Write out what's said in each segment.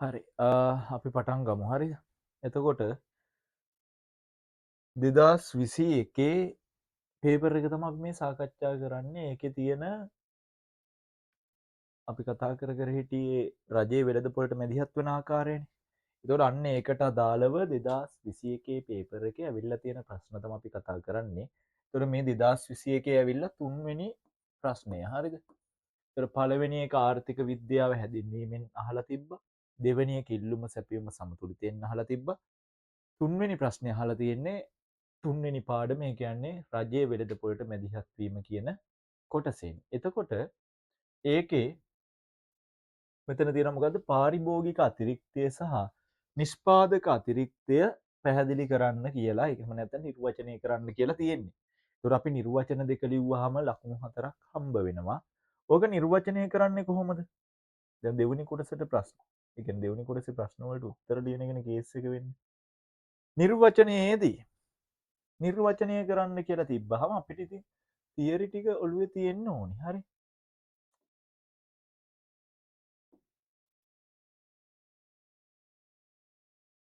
හරි. අපි පටන් ගමු. හරිද? එතකොට 2021 පේපර් එක තමයි අපි මේ සාකච්ඡා කරන්නේ. ඒකේ තියෙන අපි කතා කර හිටියේ රජයේ වෙළඳපොළට මැදිහත් වෙන ආකාරයනේ. ඒතකොට අන්න ඒකට අදාළව 2021 පේපර් එකේ ඇවිල්ලා තියෙන ප්‍රශ්න තමයි අපි කතා කරන්නේ. ඒතකොට මේ 2021 ඇවිල්ලා 3 වෙනි ප්‍රශ්නය. හරිද? ඒතකොට පළවෙනි එක ආර්ථික විද්‍යාව හැදින්වීමෙන් අහලා තිබ්බා. දෙවෙනි එක ඉල්ලුම සැපයීම සමතුලිතයෙන් අහලා තිබ්බා. තුන්වෙනි ප්‍රශ්නය අහලා තියෙන්නේ තුන්වෙනි පාඩම. ඒ කියන්නේ රජයේ වෙළඳපොළට මැදිහත් වීම කියන කොටසෙන්. එතකොට ඒකේ මෙතන තියෙනවා මොකද්ද? පාරිභෝගික අතිරික්තය සහ නිෂ්පාදක අතිරික්තය පැහැදිලි කරන්න කියලා. ඒකම නැත්නම් නිර්වචනය කරන්න කියලා තියෙන්නේ. ඒතකොට අපි නිර්වචන දෙක ලිව්වහම ලකුණු 4ක් හම්බ වෙනවා. ඕක නිර්වචනය කරන්නේ කොහොමද? දැන් දෙවෙනි කොටසට ප්‍රශ්න. ඒ කියන්නේ දෙවෙනි කොටසේ ප්‍රශ්න වලට උත්තර ලියන එකනේ කේස් එක වෙන්නේ. නිර්වචනයේදී නිර්වචනය කරන්න කියලා තිබ්බහම අපිට ඉතින් තියරි ටික ඔළුවේ තියෙන්න ඕනේ. හරි.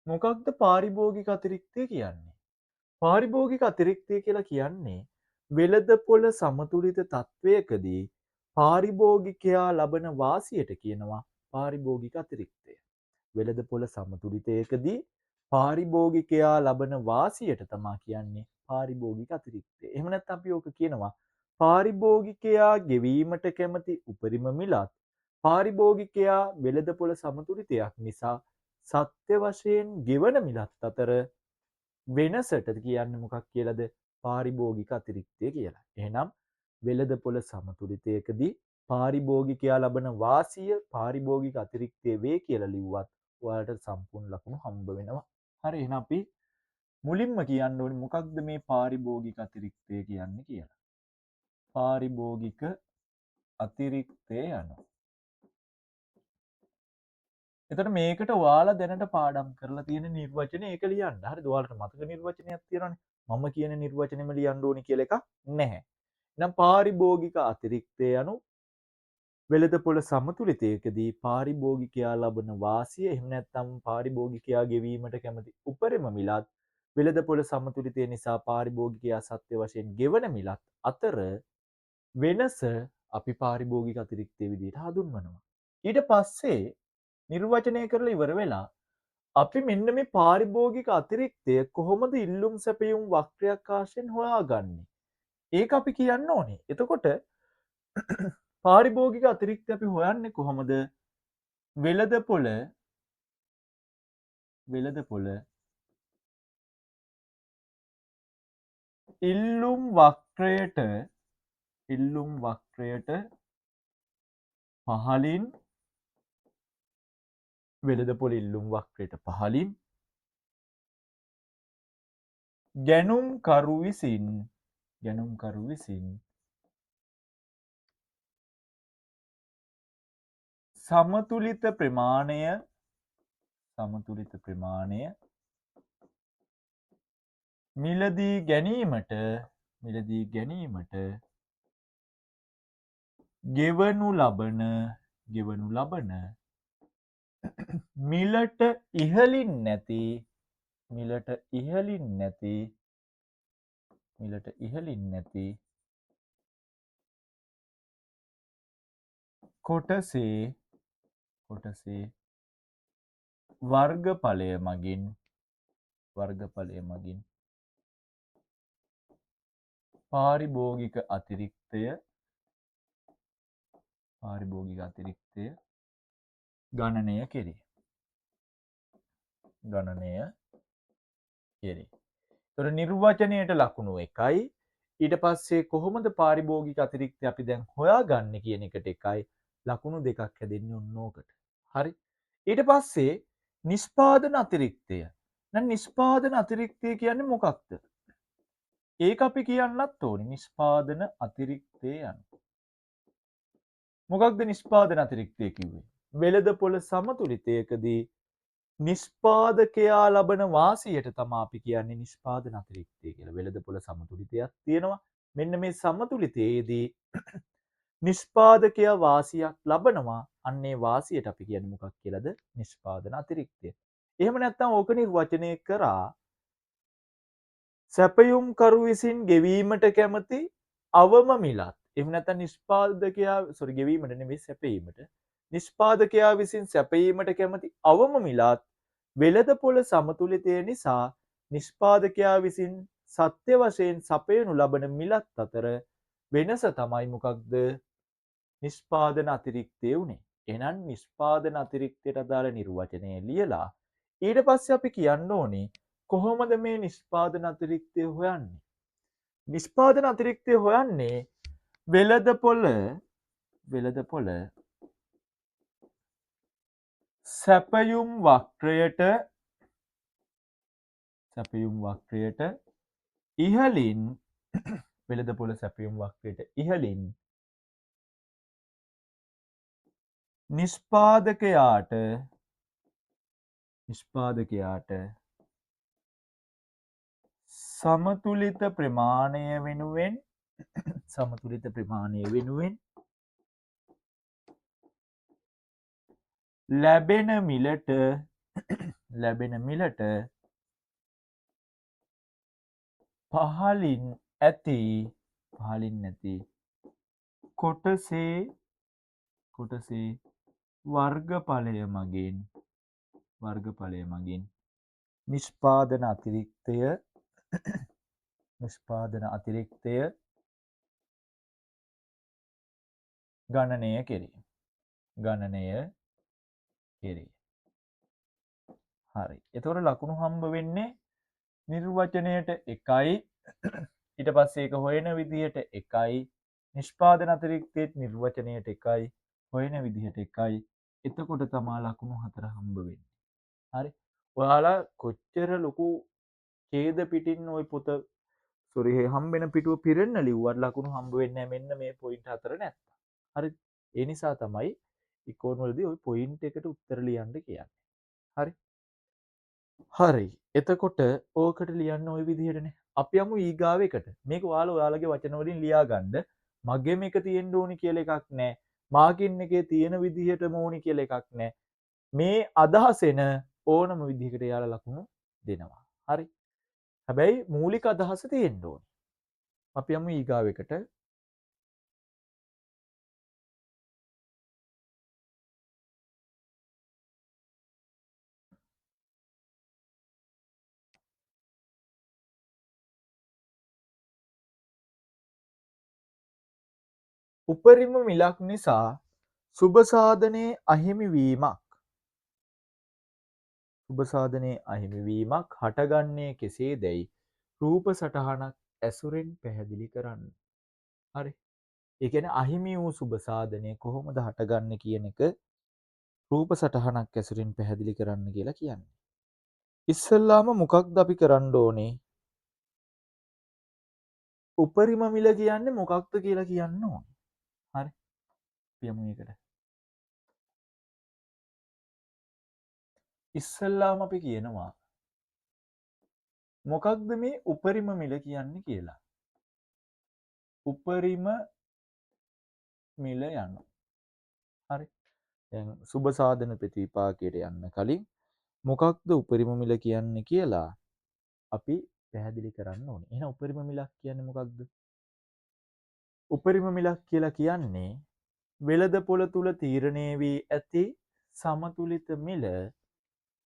මොකක්ද පාරිභෝගික අතිරික්තය කියන්නේ? පාරිභෝගික අතිරික්තය කියලා කියන්නේ වෙළඳපොළ සමතුලිත තත්වයකදී පාරිභෝගිකයා ලබන වාසියට කියනවා පාරිභෝගික අතිරික්තය. වෙළඳපොළ සමතුලිතයකදී පාරිභෝගිකයා ලබන වාසියට තමා කියන්නේ පාරිභෝගික අතිරික්තය. එහෙම නැත්නම් අපි ඕක කියනවා පාරිභෝගිකයා ගෙවීමට කැමති උපරිම මිලත් පාරිභෝගිකයා වෙළඳපොළ සමතුලිතයක් නිසා සත්‍ය වශයෙන් ගෙවන මිලත් අතර වෙනසට කියන්නේ මොකක් කියලාද? පාරිභෝගික අතිරික්තය කියලා. එහෙනම් වෙළඳපොළ සමතුලිතයකදී පාරිභෝගිකයා ලබන වාසිය පාරිභෝගික අතිරික්තය වේ කියලා ලිව්වත් ඔයාලට සම්පූර්ණ ලකුණු හම්බ වෙනවා. හරි. එහෙනම් අපි මුලින්ම කියන්න ඕනේ මොකක්ද මේ පාරිභෝගික අතිරික්තය කියන්නේ කියලා. පාරිභෝගික අතිරික්තය යනවා. එතකොට මේකට ඔයාලා දැනට පාඩම් කරලා තියෙන නිර්වචනය ඒක ලියන්න. හරිද? ඔයාලට මතක නිර්වචනයක් තියෙනවනේ. මම කියන නිර්වචනෙම ලියන්න ඕනි කියලා එකක් නැහැ. එහෙනම් පාරිභෝගික අතිරික්තය යනු වෙළඳපොළ සමතුලිතයකදී පාරිභෝගිකයා ලබන වාසිය එහෙම නැත්නම් පාරිභෝගිකයා ගෙවීමට කැමති උපරිම මිලත් වෙළඳපොළ සමතුලිතය නිසා පාරිභෝගිකයා සත්‍ය වශයෙන් ගෙවන මිලත් අතර වෙනස අපි පාරිභෝගික අතිරික්තය විදිහට හඳුන්වනවා. ඊට පස්සේ නිර්වචනය කරලා ඉවර වෙලා අපි මෙන්න මේ පාරිභෝගික අතිරික්තය කොහොමද ඉල්ලුම් සැපයුම් වක්‍රයක් ආශ්‍රයෙන් හොයාගන්නේ? ඒක අපි කියන්න ඕනේ. එතකොට පාරිභෝගික අතිරික්තය අපි හොයන්නේ කොහොමද? වෙළඳපොළ ඉල්ලුම් වක්‍රයට පහළින් වෙළඳපොළ ඉල්ලුම් වක්‍රයට පහළින් ගැනුම්කරු විසින් සමතුලිත ප්‍රමාණය මිලදී ගැනීමට ගෙවනු ලබන මිලට ඉහළින් නැති කොටසේ වර්ගඵලය මගින් පාරිභෝගික අතිරික්තය ගණනය කෙරේ. ඒතර නිර්වචනයට ලකුණු 1යි. ඊට පස්සේ කොහොමද පාරිභෝගික අතිරික්තය අපි දැන් හොයාගන්නේ කියන එකට 1යි. ලකුණු 2ක් හැදෙන්නේ ඔන්න ඕකට. හරි. ඊට පස්සේ නිෂ්පාදන අතිරික්තය. දැන් නිෂ්පාදන අතිරික්තය කියන්නේ මොකක්ද? ඒක අපි කියන්නත් ඕනේ. නිෂ්පාදන අතිරික්තය යනවා. මොකක්ද නිෂ්පාදන අතිරික්තය කිව්වේ? වෙළඳපොළ සමතුලිතයකදී නිෂ්පාදකයා ලබන වාසියට තමයි අපි කියන්නේ නිෂ්පාදන අතිරික්තය කියලා. වෙළඳපොළ සමතුලිතයක් තියෙනවා. මෙන්න මේ සමතුලිතයේදී නිෂ්පාදකයා වාසියක් ලබනවා. අන්නේ වාසියට අපි කියන්නේ මොකක් කියලාද? නිෂ්පාදන අතිරික්තය. එහෙම නැත්නම් ඕක නිර්වචනය කරා සැපයුම්කරු විසින් ගෙවීමට කැමති අවම මිලත්. එහෙම නැත්නම් නිෂ්පාදකයා ගෙවීමට නෙමෙයි සැපයීමට. නිෂ්පාදකයා විසින් සැපයීමට කැමති අවම මිලත් වෙළඳපොළ සමතුලිතය නිසා නිෂ්පාදකයා විසින් සත්‍ය වශයෙන් සපයනු ලබන මිලත් අතර වෙනස තමයි මොකක්ද? නිෂ්පාදන අතිරික්තය උනේ. එහෙනම් නිෂ්පාදන අතිරික්තයට අදාළ නිර්වචනය ලියලා ඊට පස්සේ අපි කියන්න ඕනේ කොහොමද මේ නිෂ්පාදන අතිරික්තය හොයන්නේ? නිෂ්පාදන අතිරික්තය හොයන්නේ වෙළඳපොළ සැපයුම් වක්‍රයට ඉහළින් වෙළඳපොළ සැපයුම් වක්‍රයට ඉහළින් නිෂ්පාදකයාට සමතුලිත ප්‍රමාණය වෙනුවෙන් ලැබෙන මිලට පහළින් ඇති කොටසේ වර්ගඵලය මගින් නිෂ්පාදන අතිරික්තය ගණනය කෙරේ. හරි. එතකොට ලකුණු හම්බ වෙන්නේ නිර්වචනයට 1යි. ඊට පස්සේ ඒක හොයන විදිහට 1යි. නිෂ්පාදන අතිරික්තයේ නිර්වචනයට 1යි. හොයන විදිහට 1යි. එතකොට තමයි ලකුණු 4 හම්බ වෙන්නේ. හරි. ඔයාලා කොච්චර ලොකු ඡේද පිටින් ওই පොත හම්බෙන පිටුව පිරෙන්න ලිව්වත් ලකුණු හම්බ වෙන්නේ නැහැ මෙන්න මේ පොයින්ට් 4 නැත්තම්. හරි. ඒ නිසා තමයි ඉක්කෝන් වලදී ওই පොයින්ට් එකට උත්තර ලියන්න කියන්නේ. හරි. හරි. එතකොට ඕකට ලියන්න ওই විදිහටනේ. අපි යමු ඊගාව එකට. මේක ඔයාලගේ වචන වලින් ලියා ගන්න. මගෙම එක තියෙන්න ඕනි කියලා එකක් නැහැ. මාකින් එකේ තියෙන විදිහටම ඕනි කියලා එකක් නැහැ. මේ අදහස එන ඕනම විදිහකට යාලා ලකුණු දෙනවා. හරි. හැබැයි මූලික අදහස තියෙන්න ඕනේ. අපි යමු ඊගාව එකට. උපරිම මිලක් නිසා සුබ සාධනයේ අහිමිවීමක් හටගන්නේ කෙසේදැයි රූප සටහනක් ඇසුරෙන් පැහැදිලි කරන්න. හරි. ඒ කියන්නේ අහිමි වූ සුබ සාධනය කොහොමද හටගන්නේ කියන එක රූප සටහනක් ඇසුරින් පැහැදිලි කරන්න කියලා කියන්නේ. ඉස්සෙල්ලාම මොකක්ද අපි කරන්න ඕනේ? උපරිම මිල කියන්නේ මොකක්ද කියලා කියන්න ඕනේ. හරි. යමු මේකට. ඉස්සෙල්ලාම අපි කියනවා මොකක්ද මේ උපරිම මිල කියන්නේ කියලා. උපරිම මිල යනවා. හරි. දැන් සුබ සාධන ප්‍රතිපාකයට යන්න කලින් මොකක්ද උපරිම මිල කියන්නේ කියලා අපි පැහැදිලි කරන්න ඕනේ. එහෙනම් උපරිම මිලක් කියන්නේ මොකක්ද? උපරිම මිලක් කියලා කියන්නේ වෙළඳපොළ තුල තීරණය වී ඇති සමතුලිත මිල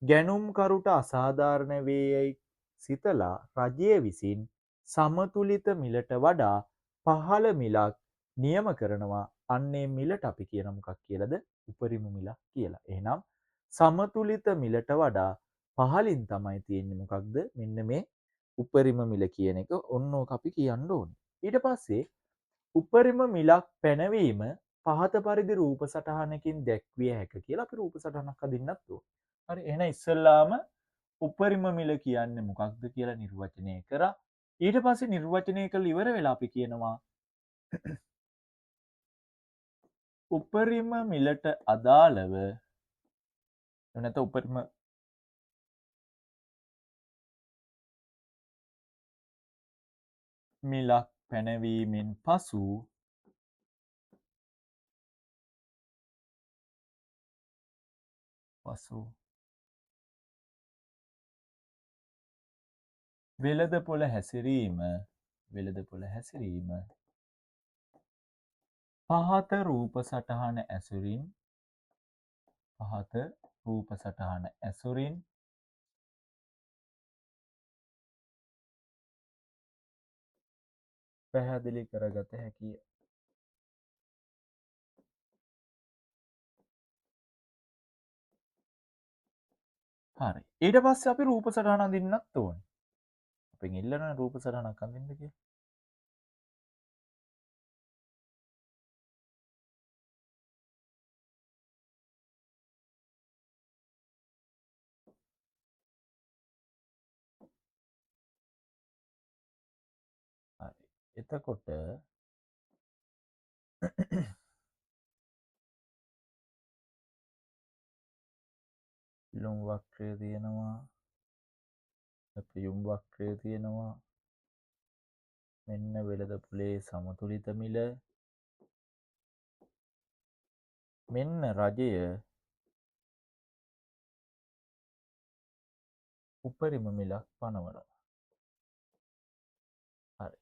ගැනුම්කරුට අසාධාරණ වේ යයි සිතලා රජය විසින් සමතුලිත මිලට වඩා පහළ මිලක් නියම කරනවා. අන්නේ මිලට අපි කියන මොකක් කියලාද? උපරිම මිලක් කියලා. එහෙනම් සමතුලිත මිලට වඩා පහළින් තමයි තියෙන්නේ මොකක්ද? මෙන්න මේ උපරිම මිල කියන එක. ඔන්න ඕක අපි කියන්න ඕනේ. ඊට පස්සේ උපරිම මිලක් පැනවීම පහත පරිදි රූප සටහනකින් දැක්විය හැක කියලා අපි රූප සටහනක් අදින්නත් ඕනේ. හරි. එහෙනම් ඉස්සෙල්ලාම උපරිම මිල කියන්නේ මොකක්ද කියලා නිර්වචනය කරා. ඊට පස්සේ නිර්වචනය කළ ඉවර වෙලා අපි කියනවා උපරිම මිලට අදාළව නැත්නම් උපරිම මිලක් පැනවීමෙන් පසු පසු වෙළඳපොළ හැසිරීම පහත රූප සටහන ඇසුරින් පැහැදිලි කරගත හැකිය. හරි. ඊට පස්සේ අපි රූප සටහන අඳින්නත් ඕනේ. අපෙන් ඉල්ලන රූප සටහනක් අඳින්න කියලා. හරි. එතකොට ලොම් වක්‍රය තියෙනවා. පැපියුම් වක්‍රය තියෙනවා. මෙන්න වෙළඳපොලේ සමතුලිත මිල. මෙන්න රජය උපරිම මිලක් පනවනවා. හරි.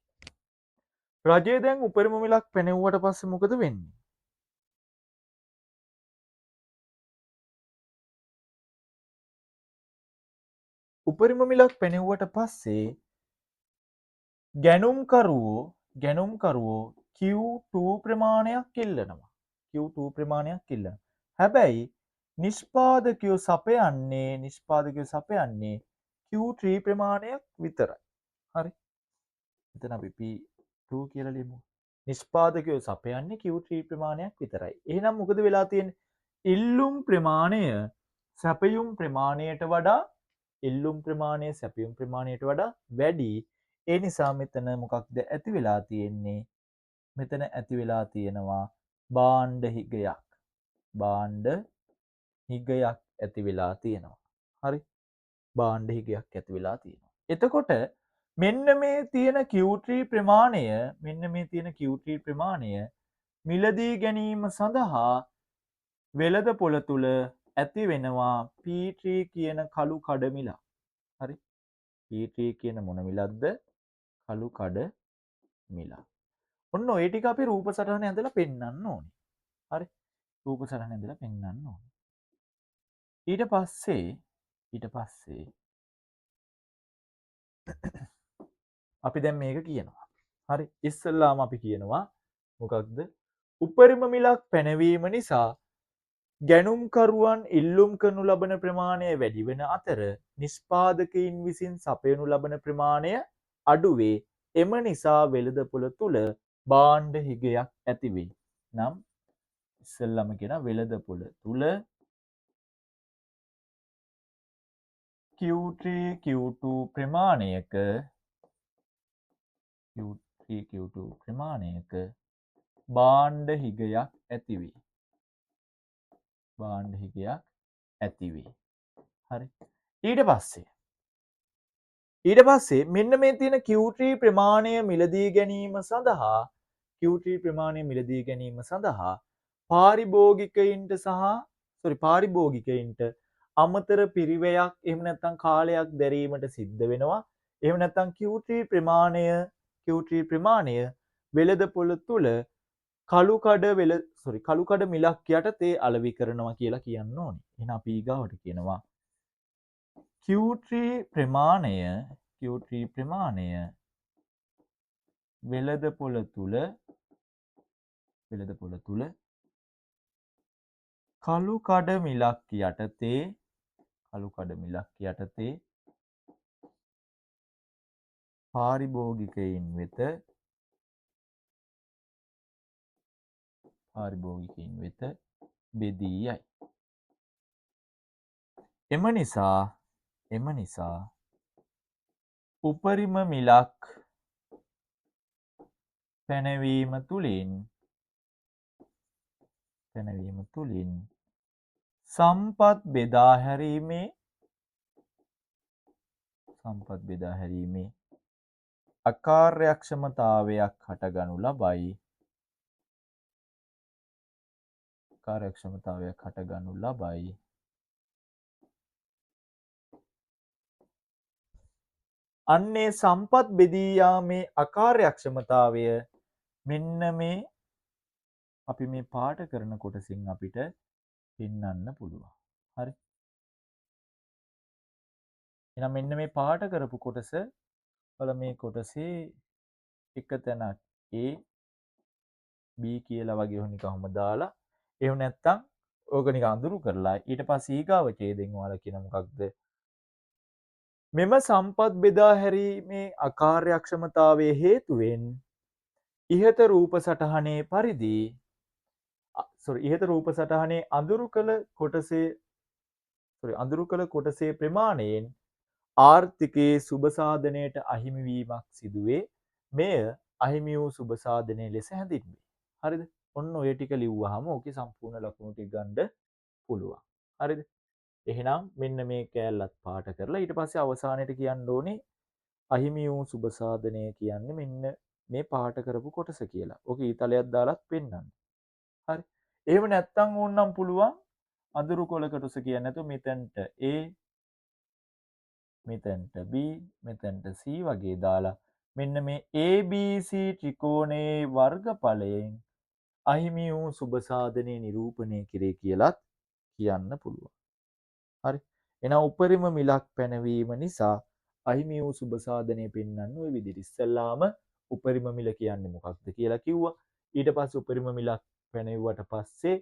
රජය දැන් උපරිම මිලක් පැනෙව්වට පස්සේ මොකද වෙන්නේ? උපරිම මිලක් පැනෙව්වට පස්සේ ගැනුම්කරුවෝ Q2 ප්‍රමාණයක් ඉල්ලනවා. Q2 ප්‍රමාණයක් ඉල්ලනවා. හැබැයි නිෂ්පාදකයෝ සපයන්නේ Q3 ප්‍රමාණයක් විතරයි. හරි. එතන අපි P2 කියලා ලියමු. නිෂ්පාදකයෝ සපයන්නේ Q3 ප්‍රමාණයක් විතරයි. එහෙනම් මොකද වෙලා තියෙන්නේ? ඉල්ලුම් ප්‍රමාණය සැපයුම් ප්‍රමාණයට වඩා වැඩි. ඒ නිසා මෙතන මොකක්ද ඇති වෙලා තියෙන්නේ? මෙතන ඇති වෙලා තියෙනවා භාණ්ඩ හිගයක්. ඇති වෙලා තියෙනවා. හරි. භාණ්ඩ හිගයක් ඇති වෙලා තියෙනවා. එතකොට මෙන්න මේ තියෙන Q3 ප්‍රමාණය මිලදී ගැනීම සඳහා වෙළඳපොළ තුල ඇති වෙනවා P3 කියන කළු කඩ මිලක්. හරි. P3 කියන මොන මිලක්ද? කළු කඩ මිලක්. ඔන්න ඔය ටික අපි රූප සටහන ඇඳලා පෙන්වන්න ඕනේ. හරි. රූප සටහන ඇඳලා පෙන්වන්න ඕනේ. ඊට පස්සේ අපි දැන් මේක කියනවා. හරි. ඉස්සෙල්ලාම අපි කියනවා මොකක්ද? උපරිම මිලක් පැනවීම නිසා ගැනුම්කරුවන් ඉල්ලුම් කරනු ලබන ප්‍රමාණය වැඩි වෙන අතර නිෂ්පාදකයින් විසින් සපයනු ලබන ප්‍රමාණය අඩු වේ. එම නිසා වෙළඳපොළ තුල භාණ්ඩ හිගයක් ඇති වේ. නම් ඉස්සෙල්ලාම කියන වෙළඳපොළ තුල Q3 Q2 ප්‍රමාණයක භාණ්ඩ හිගයක් ඇති වේ. හරි. ඊට පස්සේ මෙන්න මේ තියෙන Q3 ප්‍රමාණය මිලදී ගැනීම සඳහා පාරිභෝගිකයින්ට අමතර පිරිවැයක් එහෙම නැත්නම් කාලයක් දැරීමට සිද්ධ වෙනවා. එහෙම නැත්නම් Q3 ප්‍රමාණය වෙළඳපොළ තුල කළු කඩ මිලක් යටතේ අලෙවි කරනවා කියලා කියන්න ඕනේ. එහෙනම් අපි ඊගාවට කියනවා Q3 ප්‍රමාණය වෙළඳපොළ තුල කළු කඩ මිලක් යටතේ පාරිභෝගිකයින් වෙත බෙදී යයි. එම නිසා උපරිම මිලක් පැනවීම තුළින් සම්පත් බෙදා හැරීමේ අකාර්යක්ෂමතාවයක් හටගනු ලබයි. අන්නේ සම්පත් බෙදී යාමේ අකාර්යක්ෂමතාවය මෙන්න මේ අපි මේ පාඩ කරන කොටසින් අපිට පෙන්වන්න පුළුවන්. හරි. එහෙනම් මෙන්න මේ පාඩ කරපු කොටස වල මේ කොටසේ එක තැනක් A B කියලා වගේ නිකම්ම දාලා එහෙම නැත්නම් ඕක නිකන් අඳුරු කරලා ඊට පස්සේ ඊගාව ඡේදෙන් ඔයාලා කියන මොකක්ද මෙම සම්පත් බෙදා හැරීමේ අකාර්යක්ෂමතාවයේ හේතුවෙන් ඉහත රූප සටහනේ පරිදි ඉහත රූප සටහනේ අඳුරු කළ කොටසේ ප්‍රමාණයෙන් ආර්ථිකයේ සුබ සාධනයට අහිමි වීමක් සිදුවේ. මෙය අහිමි වූ සුබ සාධනය ලෙස හැඳින්වේ. හරිද? ඔන්න ඔය ටික ලිව්වහම ඕකේ සම්පූර්ණ ලකුණු ටික ගන්න පුළුවන්. හරිද? එහෙනම් මෙන්න මේ කෑල්ලත් පාට කරලා ඊට පස්සේ අවසානයේට කියන්න ඕනේ අහිමි වූ සුබ සාධනය කියන්නේ මෙන්න මේ පාට කරපු කොටස කියලා. ඕකේ ඊතලයක් දාලත් පෙන්නන්න. හරි. එහෙම නැත්තම් ඕනනම් පුළුවන් අඳුරු කොළ කොටස කියන්නේ නැතුව මෙතෙන්ට A මෙතැන්ට B මෙතැන්ට C වගේ දාලා මෙන්න මේ ABC ත්‍රිකෝණයේ වර්ගඵලයෙන් අහිමි වූ සුබ සාධනය නිරූපණය කෙරේ කියලත් කියන්න පුළුවන්. හරි. එහෙනම් උපරිම මිලක් පැනවීම නිසා අහිමි වූ සුබ සාධනය පෙන්වන්නේ ওই විදිහට. ඉස්සෙල්ලාම උපරිම මිල කියන්නේ මොකක්ද කියලා කිව්වා. ඊට පස්සේ උපරිම මිලක් පැනෙව්වට පස්සේ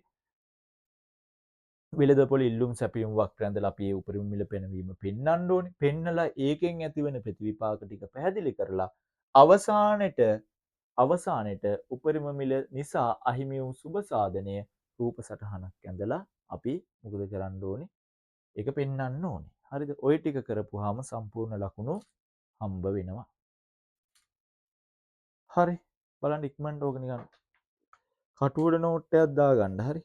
වෙළඳපොළ ඉල්ලුම් සැපයුම් වක්‍ර ඇඳලා අපි ඒ උපරිම මිල පෙන්වීම පෙන්වන්න ඕනේ. පෙන්නලා ඒකෙන් ඇතිවන ප්‍රතිවිපාක ටික පැහැදිලි කරලා අවසානෙට උපරිම මිල නිසා අහිමි වූ සුබ සාධනය රූප සටහනක් ඇඳලා අපි මොකද කරන්න ඕනේ? ඒක පෙන්වන්න ඕනේ. හරිද? ওই ටික කරපුවාම සම්පූර්ණ ලකුණු හම්බ වෙනවා. හරි. බලන්න ඉක්මනට ඕක නිකන් කටුවඩ නෝට් එකක් දාගන්න. හරි.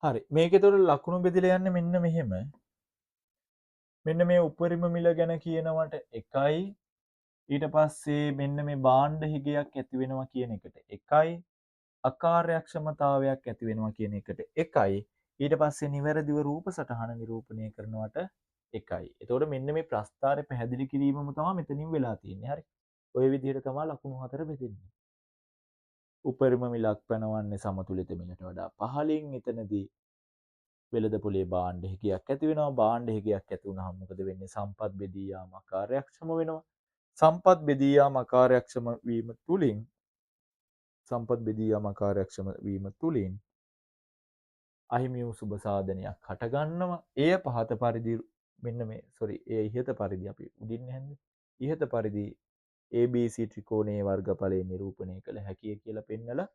හරි. මේකේ තොර ලකුණු බෙදලා යන්නේ මෙන්න මෙහෙම. මෙන්න මේ උපරිම මිල ගැන කියනවට එකයි ඊට පස්සේ මෙන්න මේ භාණ්ඩ හිගයක් ඇති වෙනවා කියන එකට එකයි අකාර්යක්ෂමතාවයක් ඇති වෙනවා කියන එකට එකයි ඊට පස්සේ නිවැරදිව රූප සටහන නිරූපණය කරනවට එකයි. එතකොට මෙන්න මේ ප්‍රස්ථාරය පැහැදිලි කිරීමම තමයි මෙතනින් වෙලා තියෙන්නේ. හරි. ඔය විදිහට තමයි ලකුණු හතර බෙදෙන්නේ. උපරිම මිලක් පැනවන්නේ සමතුලිත මිලට වඩා පහළින්. එතනදී වෙළඳපොලේ භාණ්ඩ හිගයක් ඇති වෙනවා. භාණ්ඩ හිගයක් ඇති වුණාම මොකද වෙන්නේ? සම්පත් බෙදී යාම අකාර්යක්ෂම වෙනවා. සම්පත් බෙදී යාම අකාර්යක්ෂම වීම තුලින් අහිමි වූ සුබ සාධනයක් හටගන්නවා. එය පහත පරිදි මෙන්න මේ ඒ ඉහත පරිදි අපි උඩින් යන්නේ. ඉහත පරිදි ABC ත්‍රිකෝණයේ වර්ගඵලය නිරූපණය කළ හැකිය කියලා පෙන්නලා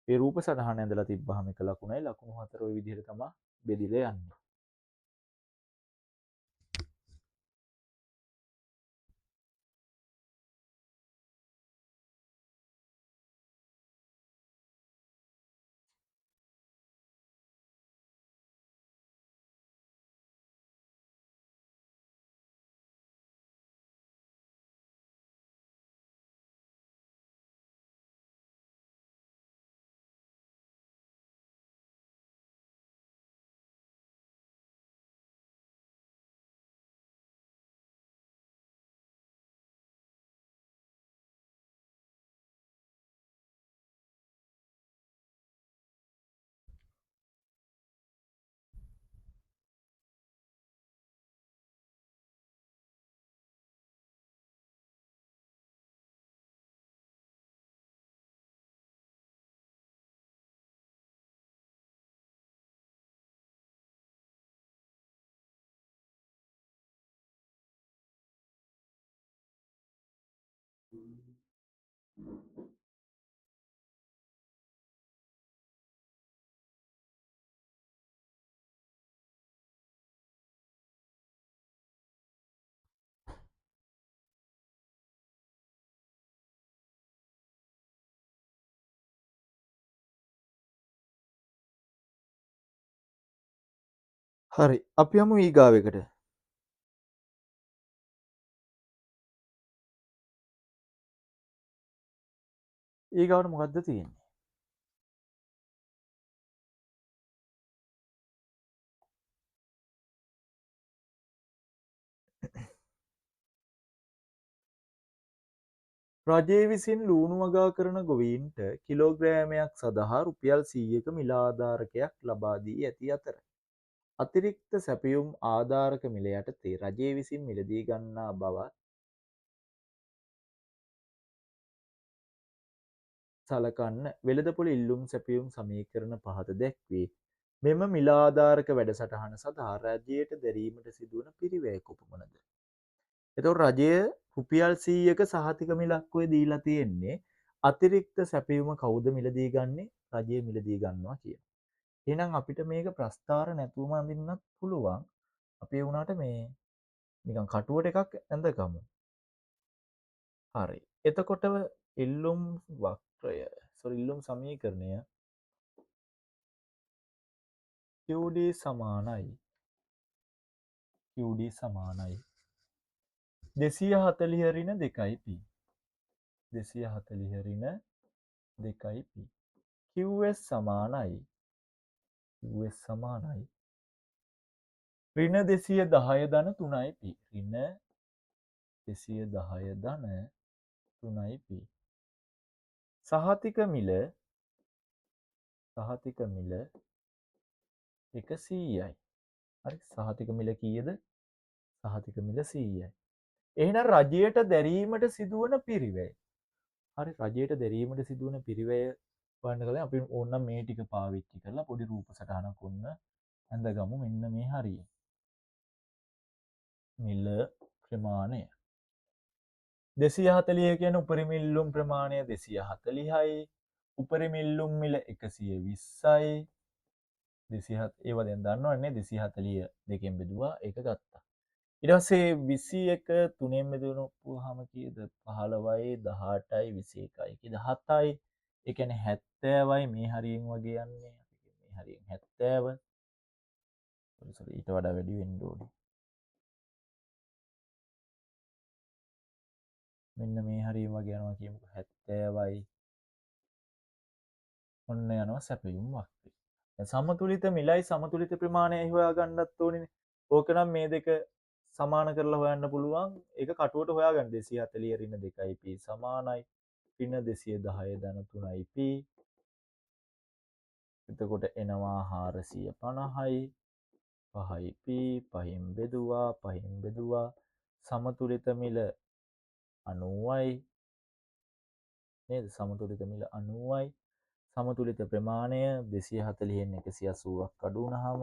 ඒ රූප සටහන ඇඳලා තිබ්බහම එක ලකුණයි ලකුණු හතර ওই විදිහට තමයි බෙදිලා යන්නේ. හරි අපි යමු ඊගාවෙකට. ඊගාවට මොකද්ද තියෙන්නේ? රජය විසින් ලූණු වගා කරන ගොවීන්ට කිලෝග්‍රෑමයක් සඳහා රුපියල් 100ක මිල ආධාරකයක් ලබා දී ඇති අතර අතිරික්ත සැපයුම් ආධාරක මිල යටතේ රජය විසින් මිලදී ගන්නා බවත් සලකන්න වෙළඳපොළ ඉල්ලුම් සැපයුම් සමීකරණ පහත දැක්වේ. මෙම මිල ආධාරක වැඩසටහන සඳහා රජයට දැරීමට සිදුවන පිරිවැය කොපමණද? එතකොට රජය රුපියල් 100ක සහතික මිලක් ඔය දීලා තියෙන්නේ. අතිරික්ත සැපයුම කවුද මිලදී ගන්නෙ? රජය මිලදී ගන්නවා කියන. එහෙනම් අපිට මේක ප්‍රස්ථාර නැතුවම අඳින්නත් පුළුවන්. අපි වුණාට මේ නිකන් කටුවට එකක් ඇඳගමු. හරි. එතකොට ඉල්ලුම් වක්‍රය ඉල්ලුම් සමීකරණය QD සමානයි 240 ඍණ 2යි p 240 ඍණ 2යි p QS සමානයි ඍණ 210 ධන 3යි p ඍණ 210 ධන 3යි p සහතික මිල 100යි. හරි සහතික මිල කීයද? සහතික මිල 100යි. එහෙනම් රජයට දැරීමට සිදුවන පිරිවැය. හරි රජයට දැරීමට සිදුවන පිරිවැය බලන්න කලින් අපි ඕනනම් මේ ටික පාවිච්චි කරලා පොඩි රූප සටහනක් ඔන්න ඇඳගමු. මෙන්න මේ හරිය. මිල ප්‍රමාණය 240 කියන්නේ උපරිම ඉල්ලුම් ප්‍රමාණය 240යි. උපරිම ඉල්ලුම් මිල 120යි. 270 ඒවා දැන් දන්නවනේ 240 දෙකෙන් බෙදුවා ඒක ගත්තා. ඊට පස්සේ 21 3ෙන් බෙදුනොත්ම කීයද 15යි 18යි 21යි කී 17යි. ඒ කියන්නේ 70යි මේ හරියෙන් වගේ යන්නේ. අපි මේ හරියෙන් 70. ඊට වඩා වැඩි වෙන්න ඕනේ. මෙන්න මේ හරියෙන් වගේ යනවා කියමුකෝ 70යි. ඔන්න යනවා සැපයුම් වක්‍රය. සමතුලිත මිලයි සමතුලිත ප්‍රමාණයයි හොයාගන්නත් ඕනේ. ඕක නම් මේ දෙක සමාන කරලා හොයන්න පුළුවන්. ඒක කටුවට හොයාගන්න 240 ඍණ 2යි p සමානයි ඍණ 210 ධන 3යි p. එතකොට එනවා 450යි 5යි p 5න් බෙදුවා සමතුලිත මිල 90යි නේද? සමතුලිත මිල 90යි. සමතුලිත ප්‍රමාණය 240න් 180ක් අඩු වුණාම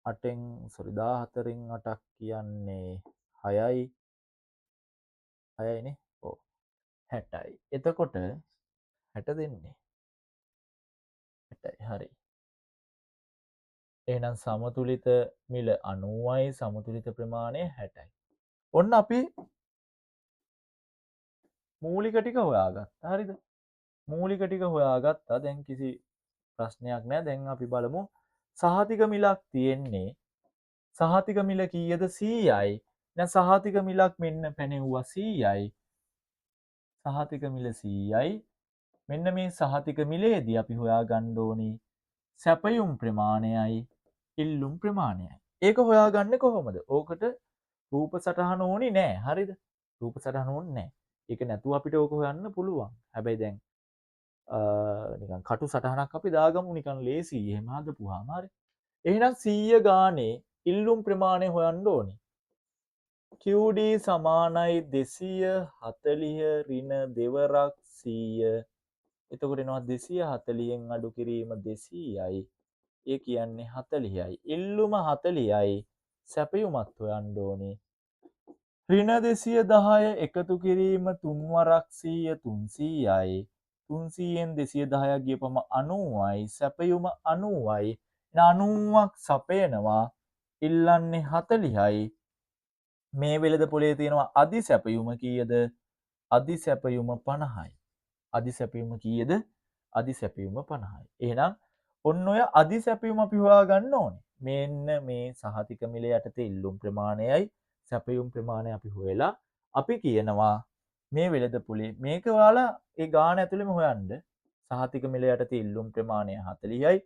14න් 8ක් කියන්නේ 6යි 6යිනේ. ඔව් 60යි. එතකොට 60 දෙන්නේ 60යි. හරි. එහෙනම් සමතුලිත මිල 90යි සමතුලිත ප්‍රමාණය 60යි. ඔන්න අපි මූලික ටික හොයාගත්තා. හරිද? මූලික ටික හොයාගත්තා. දැන් කිසි ප්‍රශ්නයක් නැහැ. දැන් අපි බලමු සහතික මිලක් තියෙන්නේ. සහතික මිල කීයද 100යි. දැන් සහතික මිලක් මෙන්න පැනෙව්වා 100යි. සහතික මිල 100යි. මෙන්න මේ සහතික මිලේදී අපි හොයාගන්න ඕනේ සැපයුම් ප්‍රමාණයයි ඉල්ලුම් ප්‍රමාණයයි. ඒක හොයාගන්නේ කොහොමද? ඕකට රූප සටහන ඕනේ නෑ. හරිද? රූප සටහන ඕනේ නෑ. ඒක නැතුව අපිට ඕක හොයන්න පුළුවන්. හැබැයි දැන් නිකන් කටු සටහනක් අපි දාගමු නිකන් ලේසි. එහෙම හදපුවාම හරි. එහෙනම් 100 ගානේ ඉල්ලුම් ප්‍රමාණය හොයන්න ඕනේ. QD සමානයි 240 ඍණ දෙවරක් 100. එතකොට එනවා 240න් අඩු කිරීම 200යි. ඒ කියන්නේ 40යි. ඉල්ලුම 40යි. සැපයුමත් හොයන්න ඕනේ ඍණ 210 එකතු කිරීම 3 වරක් 100 300යි. 300න් 210ක් ගියපම 90යි. සැපයුම 90යි. 90ක් සපයනවා. ඉල්ලන්නේ 40යි. මේ වෙළඳපොලේ තියෙනවා අදි සැපයුම කීයද? අදි සැපයුම 50යි. අදි සැපයුම කීයද? අදි සැපයුම 50යි. එහෙනම් ඔන්න ඔය අදි සැපයුම අපි හොයාගන්න ඕනේ. මෙන්න මේ සහතික මිල යටතේ ඉල්ලුම් ප්‍රමාණයයි සැපයුම් ප්‍රමාණය අපි හොයලා අපි කියනවා මේ වෙළඳපොලේ මේක ඔයාලා ඒ ගාන ඇතුළෙම හොයන්න. සහතික මිල යටතේ ඉල්ලුම් ප්‍රමාණය 40යි.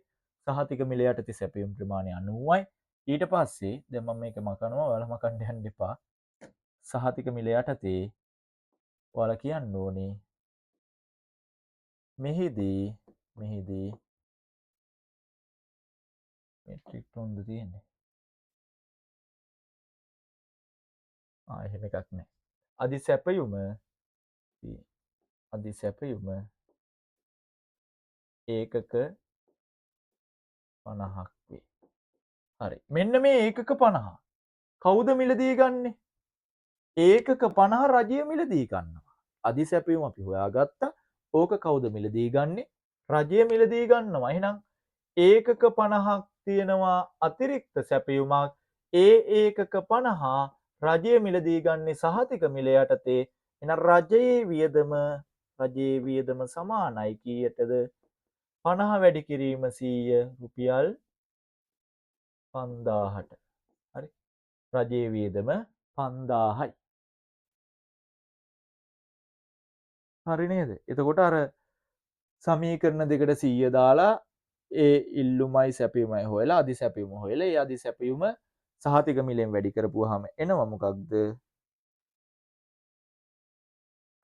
සහතික මිල යටතේ සැපයුම් ප්‍රමාණය 90යි. ඊට පස්සේ දැන් මම මේක මකනවා ඔයාලා මකන්න යන්න එපා. සහතික මිල යටතේ ඔයාලා කියන්න ඕනේ මෙහිදී මෙට්‍රික් ටොන්ද තියෙන්නේ. එහෙම එකක් නැහැ. අදි සැපයුම ඒකක 50ක් වේ. හරි. මෙන්න මේ ඒකක 50 කවුද මිලදී ගන්නෙ? ඒකක 50 රජය මිලදී ගන්නවා. අදි සැපයුම අපි හොයාගත්තා. ඕක කවුද මිලදී ගන්නෙ? රජය මිලදී ගන්නවා. එහෙනම් ඒකක 50ක් තියෙනවා අතිරික්ත සැපයුමක්. ඒ ඒකක 50 රජය මිලදී ගන්නේ සහතික මිල යටතේ. එහෙනම් රජයේ වියදම සමානයි කීයටද? 50 වැඩි කිරීම 100 රුපියල් 5000ට. හරි. රජයේ වියදම 5000යි. හරි නේද? එතකොට අර සමීකරණ දෙකට 100 දාලා ඒ ඉල්ලුමයි සැපයුමයි හොයලා අදි සැපයුම හොයලා ඒ අදි සැපයුම සහතික මිලෙන් වැඩි කරපුවාම එනවා මොකක්ද?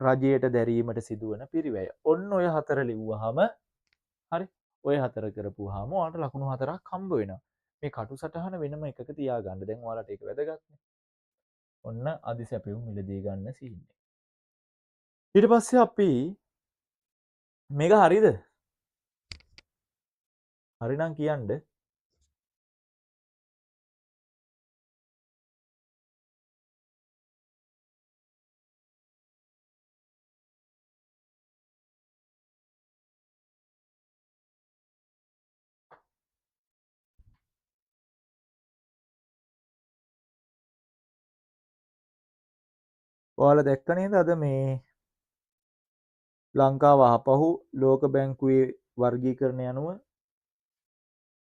රජයට දැරීමට සිදුවන පිරිවැය. ඔන්න ඔය හතර ලිව්වහම හරි. ඔය හතර කරපුවාම ඔයාලට ලකුණු 4ක් හම්බ වෙනවා. මේ කටු සටහන වෙනම එකක තියාගන්න. දැන් ඔයාලට ඒක වැදගත්නේ. ඔන්න අදි සැපයුම් මිලදී ගන්න සීන් එක. ඊට පස්සේ අපි මේක හරිද? හරිනම් කියන්න. ඔයාලා දැක්ක නේද අද මේ ලංකාව ආපහු ලෝක බැංකුවේ වර්ගීකරණය අනුව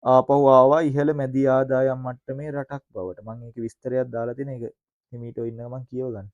ආපහු ආවා ඉහළ මැදි ආදායම් මට්ටමේ රටක් බවට. මම ඒක විස්තරයක් දාලා තියෙන එක හිමීට ඉන්නව මම කියව ගන්න.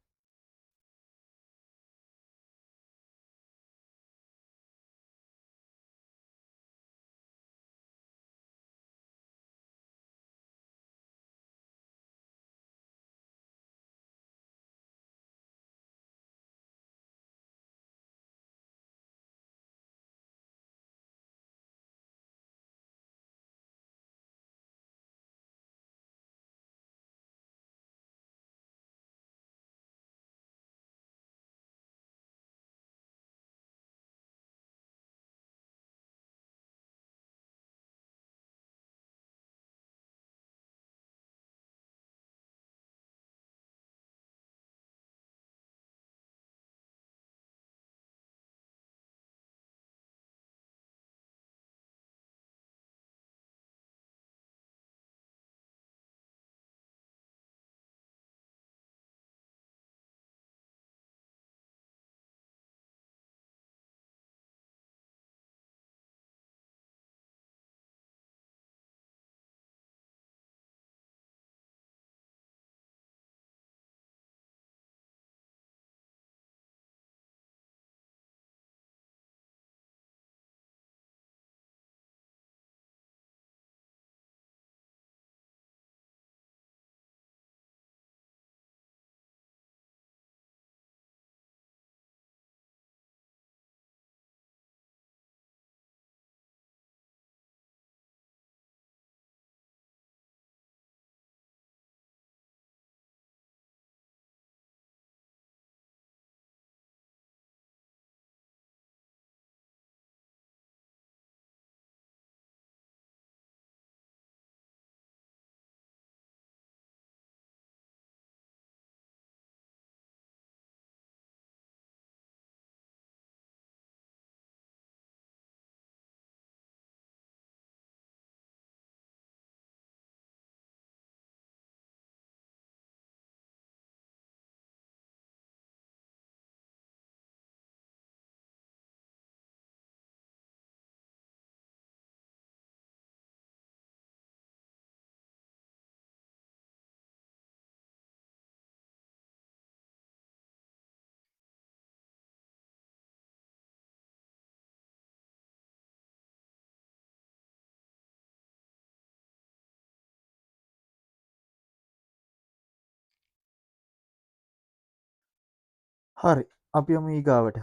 හරි අපි යමු ඊගාවට.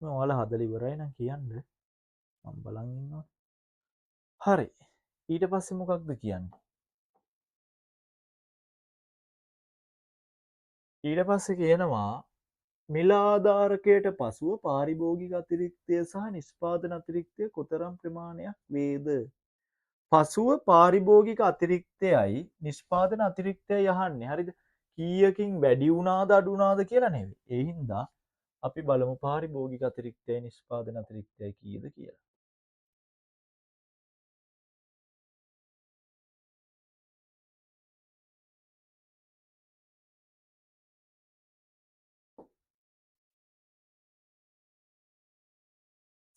මම ඔයාලා හදලා ඉවරයි නම් කියන්න. මම බලන් ඉන්නවා. හරි. ඊට පස්සේ මොකක්ද කියන්නේ? ඊට පස්සේ කියනවා මිල ආධාරකයට පසුව පාරිභෝගික අතිරික්තය සහ නිෂ්පාදන අතිරික්තය කොතරම් ප්‍රමාණයක් වේද? පසුව පාරිභෝගික අතිරික්තයයි නිෂ්පාදන අතිරික්තයයි අහන්නේ. හරිද? කීයකින් වැඩි වුණාද අඩු වුණාද කියලා නෙවෙයි. ඒ හින්දා අපි බලමු පාරිභෝගික අතිරික්තයයි නිෂ්පාදන අතිරික්තයයි කීයද කියලා.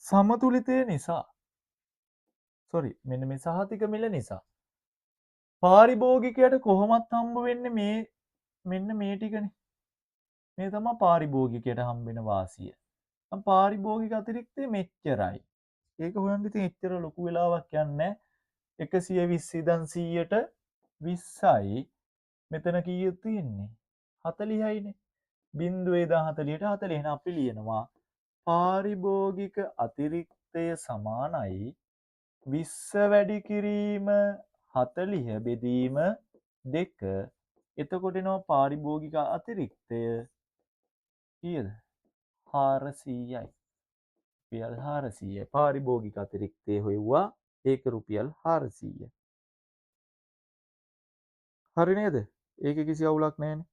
සමතුලිතය නිසා මෙන්න මේ සහතික මිල නිසා පාරිභෝගිකයට කොහොමත් හම්බ වෙන්නේ මේ මෙන්න මේ ටිකනේ. මේ තමයි පාරිභෝගිකයට හම්බ වෙන වාසිය. නම් පාරිභෝගික අතිරික්තය මෙච්චරයි. ඒක හොයන්න ඉතින් එච්චර ලොකු වෙලාවක් යන්නේ නැහැ. 120 ඉඳන් 100ට 20යි. මෙතන කීයක් තියෙන්නේ? 40යිනේ. 0.40ට 40. එහෙනම් අපි ලියනවා පාරිභෝගික අතිරික්තය සමානයි 20 වැඩි කිරීම 40 බෙදීම 2. එතකොට එනවා පාරිභෝගික අතිරික්තය කීයද? 400යි. රුපියල් 400යි. පාරිභෝගික අතිරික්තය හොයුවා. ඒක රුපියල් 400යි. හරි නේද? ඒකේ කිසි අවුලක් නැහැනේ.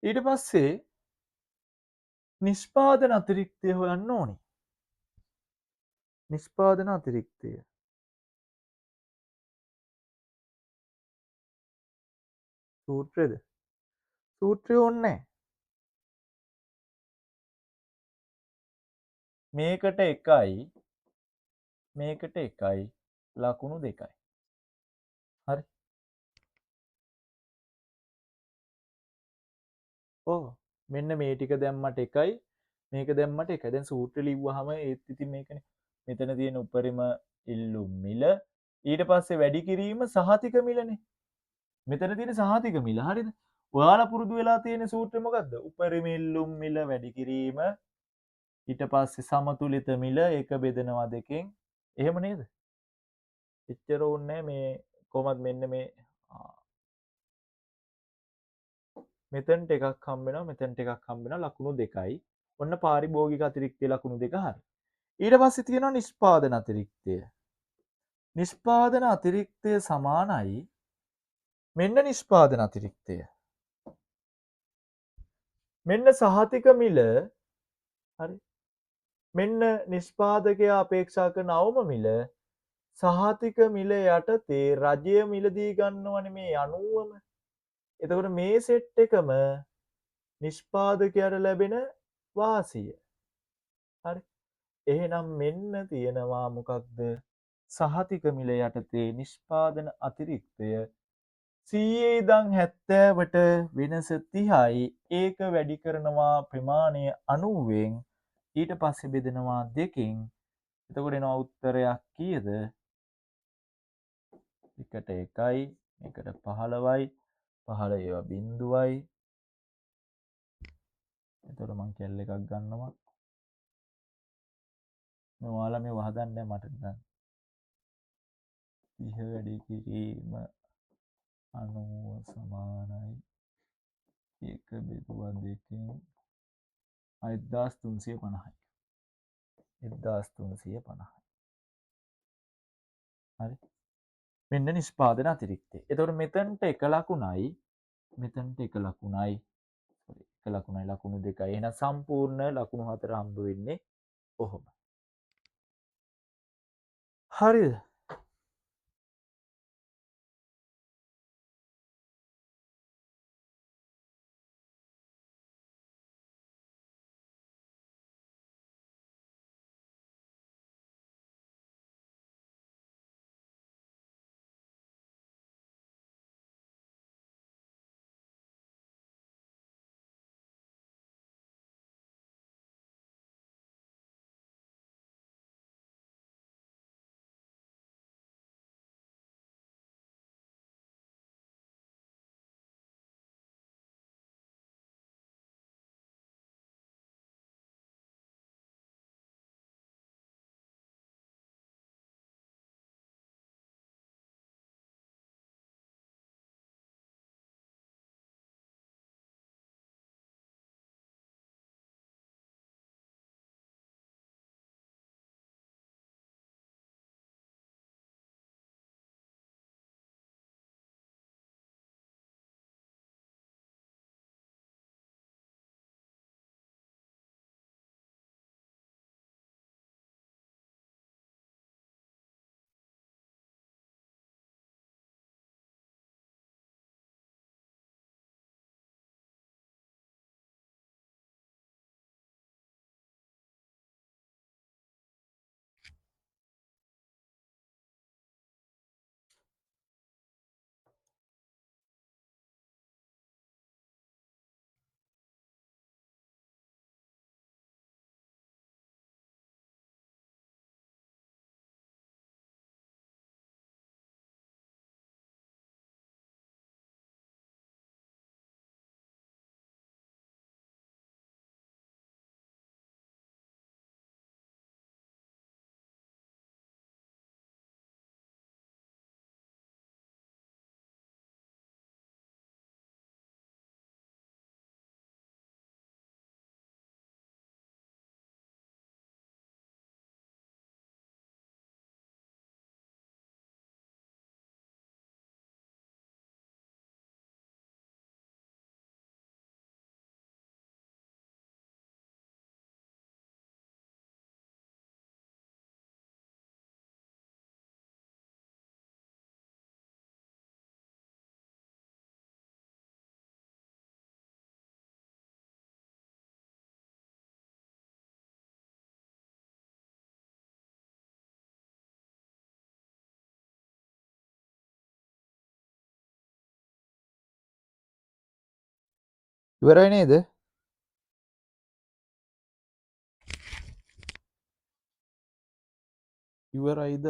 ඊට පස්සේ නිෂ්පාදන අතිරික්තය හොයන්න ඕනේ. නිෂ්පාදන අතිරික්තය. සූත්‍රයද? සූත්‍රය ඕනේ නැහැ. මේකට 1යි මේකට 1යි ලකුණු 2යි. හරි. ඔව්. මෙන්න මේ ටික දැම්මට 1යි මේක දැම්මට 1යි. දැන් සූත්‍රය ලිව්වහම ඒත් ඉතින් මේකනේ. මෙතන තියෙන උපරිම ඉල්ලුම් මිල ඊට පස්සේ වැඩි කිරීම සහතික මිලනේ. මෙතන තියෙන සහතික මිල. හරිද? ඔයාලා පුරුදු වෙලා තියෙන සූත්‍රය මොකද්ද? උපරිම ඉල්ලුම් මිල වැඩි කිරීම ඊට පස්සේ සමතුලිත මිල එක බෙදනවා දෙකෙන්. එහෙම නේද? එච්චර ඕනේ මේ කොහොමද මෙන්න මේ මෙතනට එකක් හම්බ වෙනවා මෙතනට එකක් හම්බ වෙනවා ලකුණු 2යි. ඔන්න පාරිභෝගික අතිරික්තය ලකුණු 2 හරි. ඊට පස්සේ තියෙනවා නිෂ්පාදන අතිරික්තය. නිෂ්පාදන අතිරික්තය සමානයි මෙන්න නිෂ්පාදන අතිරික්තය. මෙන්න සහතික මිල හරි. මෙන්න නිෂ්පාදකයා අපේක්ෂා කරන අවම මිල සහතික මිල යටතේ රජය මිලදී ගන්නවනේ මේ 90ම. එතකොට මේ සෙට් එකම නිෂ්පාදකයාට ලැබෙන වාසිය. හරි. එහෙනම් මෙන්න තියෙනවා මොකක්ද? සහතික මිල යටතේ නිෂ්පාදන අතිරික්තය 100 ඉඳන් 70ට වෙනස 30යි. ඒක වැඩි කරනවා ප්‍රමාණය 90ෙන්. ඊට පස්සේ බෙදනවා 2කින්. එතකොට එනවා උත්තරයක් කීයද? එකට 1යි මේකට 15යි 15 ඒවා බිංදුවයි. එතකොට මං කැල් එකක් ගන්නවා. මේ ඔයාලා මේව හදන්න මට නිකන් 30 වැඩි කිරීම 90 සමානයි 1 බෙදුවා 2කින් 1350යි. 1350යි. හරි. මෙන්න නිෂ්පාදන අතිරික්තය. එතකොට මෙතනට 1 ලකුණයි මෙතනට 1 ලකුණයි එක ලකුණයි ලකුණු 2යි. එහෙනම් සම්පූර්ණ ලකුණු 4 හම්බ වෙන්නේ කොහොම? හරිද? ඉවරයි නේද? ඉවරයිද?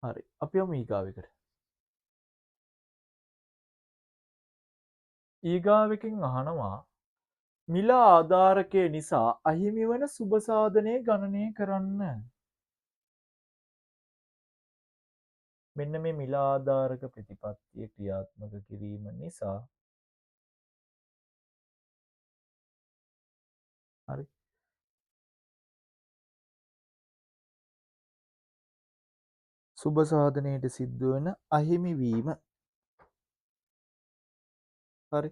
හරි. අපි යමු ඊගාවෙකට. ඊගාවකින් අහනවා මිල ආධාරකය නිසා අහිමි වන සුබ සාධනය ගණනය කරන්න. මෙන්න මේ මිල ආධාරක ප්‍රතිපත්තිය ක්‍රියාත්මක කිරීම නිසා හරි සුබ සාධනයට සිද්ධ වෙන අහිමි වීම. හරි.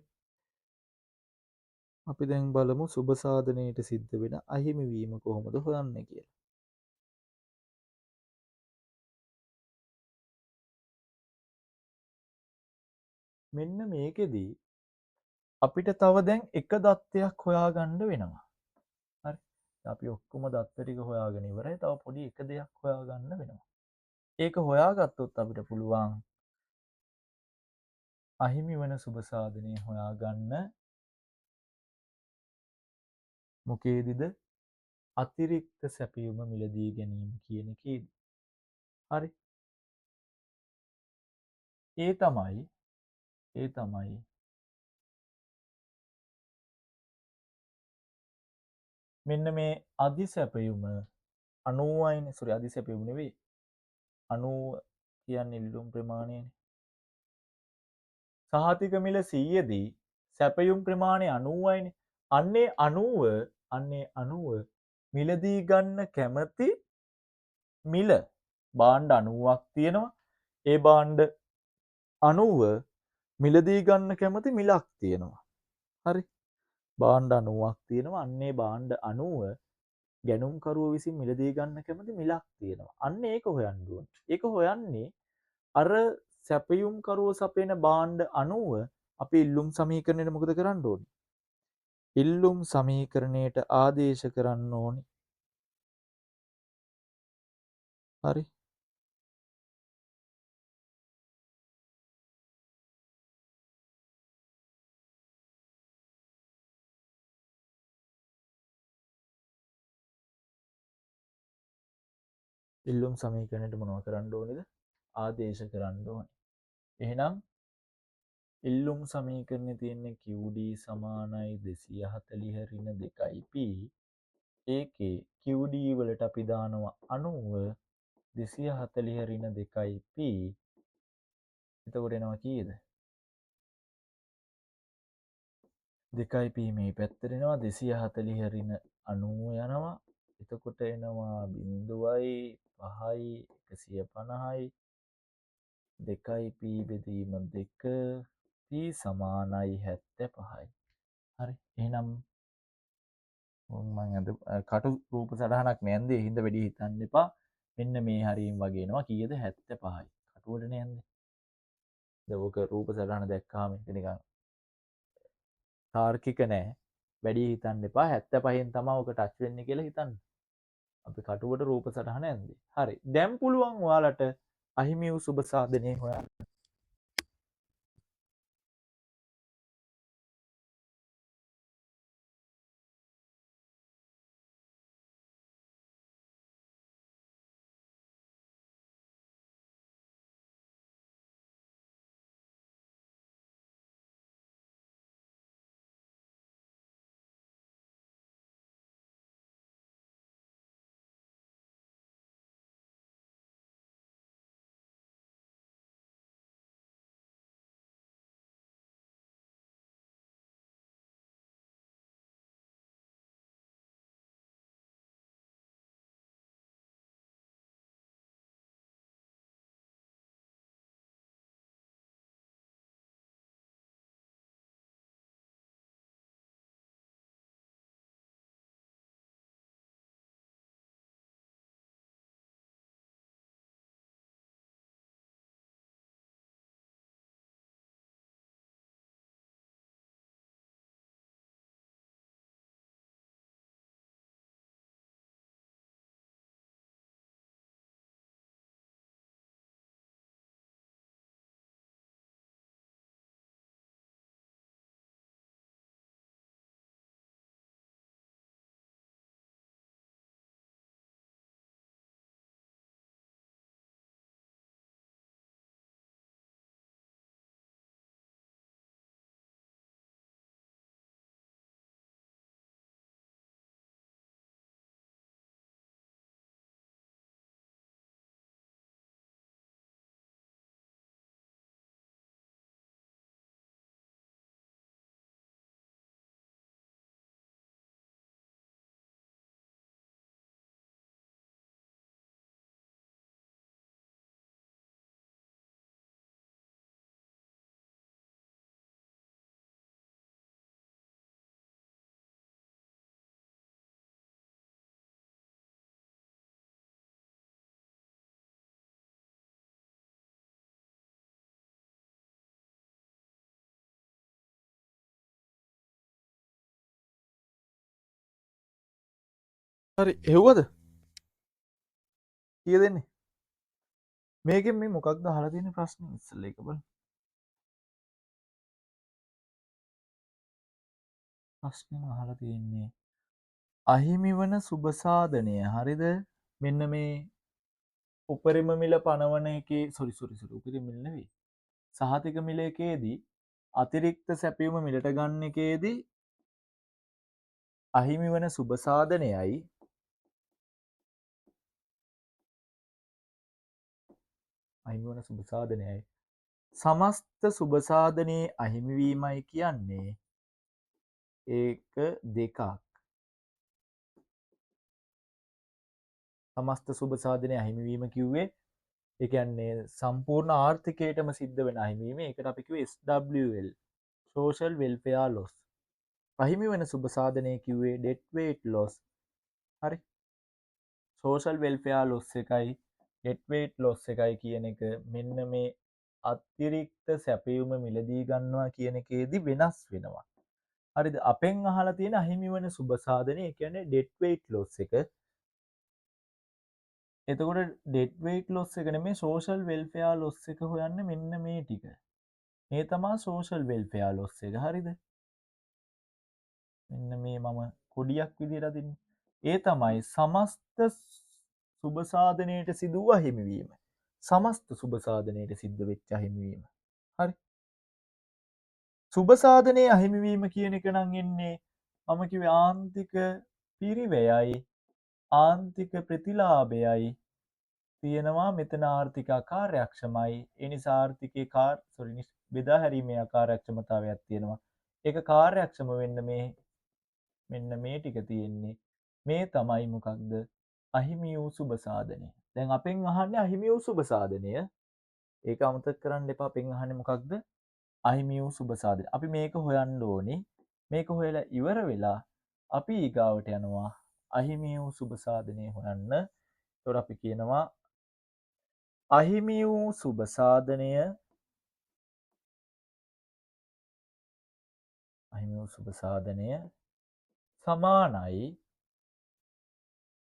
අපි දැන් බලමු සුබ සාධනයට සිද්ධ වෙන අහිමි වීම කොහොමද හොයන්නේ කියලා. මෙන්න මේකෙදී අපිට තව දැන් එක දත්තයක් හොයාගන්න වෙනවා. හරි. අපි ඔක්කොම දත්ත ටික හොයාගෙන ඉවරයි. තව පොඩි එක දෙයක් හොයාගන්න වෙනවා. ඒක හොයාගත්තොත් අපිට පුළුවන් අහිමි වන සුබ සාධනය හොයාගන්න මොකේදීද අතිරික්ත සැපයුම මිලදී ගැනීම කියන එකේදී. හරි. ඒ තමයි මෙන්න මේ අධිසැපයුම 90යිනේ. සෝරි අධිසැපයුම නෙවෙයි. 90 කියන්නේ ඉල්ලුම් ප්‍රමාණයනේ. සහතික මිල 100 දී සැපයුම් ප්‍රමාණය 90යිනේ. අන්නේ 90 මිලදී ගන්න කැමති මිල භාණ්ඩ 90ක් තියෙනවා. ඒ භාණ්ඩ 90 මිලදී ගන්න කැමති මිලක් තියෙනවා. හරි. භාණ්ඩ 90ක් තියෙනවා. අන්නේ භාණ්ඩ 90 ගැනුම්කරුවෝ විසින් මිලදී ගන්න කැමති මිලක් තියෙනවා. අන්න ඒක හොයන්න ඕනේ. ඒක හොයන්නේ අර සැපයුම්කරුවෝ සපයන භාණ්ඩ 90 අපි ඉල්ලුම් සමීකරණයට මොකද කරන්න ඕනේ? ඉල්ලුම් සමීකරණයට ආදේශ කරන්න ඕනේ. හරි. ඉල්ලුම් සමීකරණයට මොනව කරන්න ඕනේද? ආදේශ කරන්න ඕනේ. එහෙනම් ඉල්ලුම් සමීකරණේ තියෙන්නේ QD සමානයි 240 ඍණ 2p. ඒකේ QD වලට අපි දානවා 90 240 ඍණ 2p. එතකොට එනවා කීයද? 2p මේ පැත්තට එනවා 240 ඍණ 90 යනවා. එතකොට එනවා 0.5යි 150යි 2p බෙදීම 2 p සමානයි 75යි. හරි. එහෙනම් මම අද කටු රූප සටහනක් නැන්දේ හින්දා වැඩි හිතන්න එපා. මෙන්න මේ හරියම වගේ එනවා කීයද? 75යි. කටුවට නැන්දේ. දැන් ඔක රූප සටහන දැක්කාම ඒක නිකන් තාර්කික නෑ. වැඩි හිතන්න එපා. 75න් තමයි ඔක ටච් වෙන්නේ කියලා හිතන්න. අපි කටුවට රූප සටහන ඇන්දේ. හරි. දැන් පුළුවන් ඔයාලට අහිමි වූ සුබ සාධනය හොයන්න. හරි හෙව්වද කිය දෙන්නේ මේකෙන් මේ මොකක්ද අහලා තියෙන ප්‍රශ්නේ ඉස්සෙල්ලා එක බලන්න ප්‍රශ්නේ අහලා තියෙන්නේ අහිමි වන සුබ සාධනය හරිද මෙන්න මේ උපරිම මිල පනවන එකේ සොරි උපරිම මිල නෙවෙයි සහතික මිල එකේදී අතිරික්ත සැපයුම මිලට ගන්න එකේදී අහිමි වන සුබ සාධනයයි අහිමි වන සුබ සාධනයයි සමස්ත සුබ සාධනයේ අහිමිවීමයි කියන්නේ ඒක දෙකක් සමස්ත සුබ සාධනය අහිමිවීම කිව්වේ ඒ කියන්නේ සම්පූර්ණ ආර්ථිකයටම සිද්ධ වෙන අහිමිවීම ඒකට අපි කිව්වේ SWL social welfare loss අහිමි වෙන සුබ සාධනය කිව්වේ debt weight loss හරි social welfare loss එකයි debt weight loss එකයි කියන එක මෙන්න මේ අතිරික්ත සැපයුම මිලදී ගන්නවා කියන එකේදී වෙනස් වෙනවා හරිද අපෙන් අහලා තියෙන අහිමි වෙන සුබ සාධනය ඒ කියන්නේ debt weight loss එක එතකොට ඩෙඩ් වෙයිට් ලොස් එක නෙමේ සෝෂල් වෙල්ෆෙයාර් ලොස් එක හොයන්න මෙන්න මේ ටික. මේ තමා සෝෂල් වෙල්ෆෙයාර් ලොස් එක හරිද? මෙන්න මේ මම කොඩියක් විදිහට අදින්නේ. ඒ තමයි සමස්ත සුබ සාධනයට සිදු වූ අහිමිවීම. සමස්ත සුබ සාධනයට සිද්ධ වෙච්ච අහිමිවීම. හරි. සුබ සාධනයේ අහිමිවීම කියන එක නම් එන්නේ මම කිව්වේ ආන්තික පිරිවැයයි ආන්තික ප්‍රතිලාභයයි තියෙනවා මෙතන ආර්ථික අකාර්යක්ෂමයි ඒ නිසා ආර්ථිකයේ බෙදා හැරීමේ අකාර්යක්ෂමතාවයක් තියෙනවා ඒක කාර්යක්ෂම වෙන්න මේ මෙන්න මේ ටික තියෙන්නේ මේ තමයි මොකක්ද අහිමි වූ සුබ සාධනය දැන් අපෙන් අහන්නේ අහිමි වූ සුබ සාධනය ඒක අමතක කරන්න එපා අපෙන් අහන්නේ මොකක්ද අහිමි වූ සුබ සාධනය අපි මේක හොයන්න ඕනේ මේක හොයලා ඉවර වෙලා අපි ඊගාවට යනවා අහිමි වූ සුබ සාධනය හොයන්න එතකොට අපි කියනවා අහිමි වූ සුබ සාධනය අහිමි වූ සුබ සාධනය සමානයි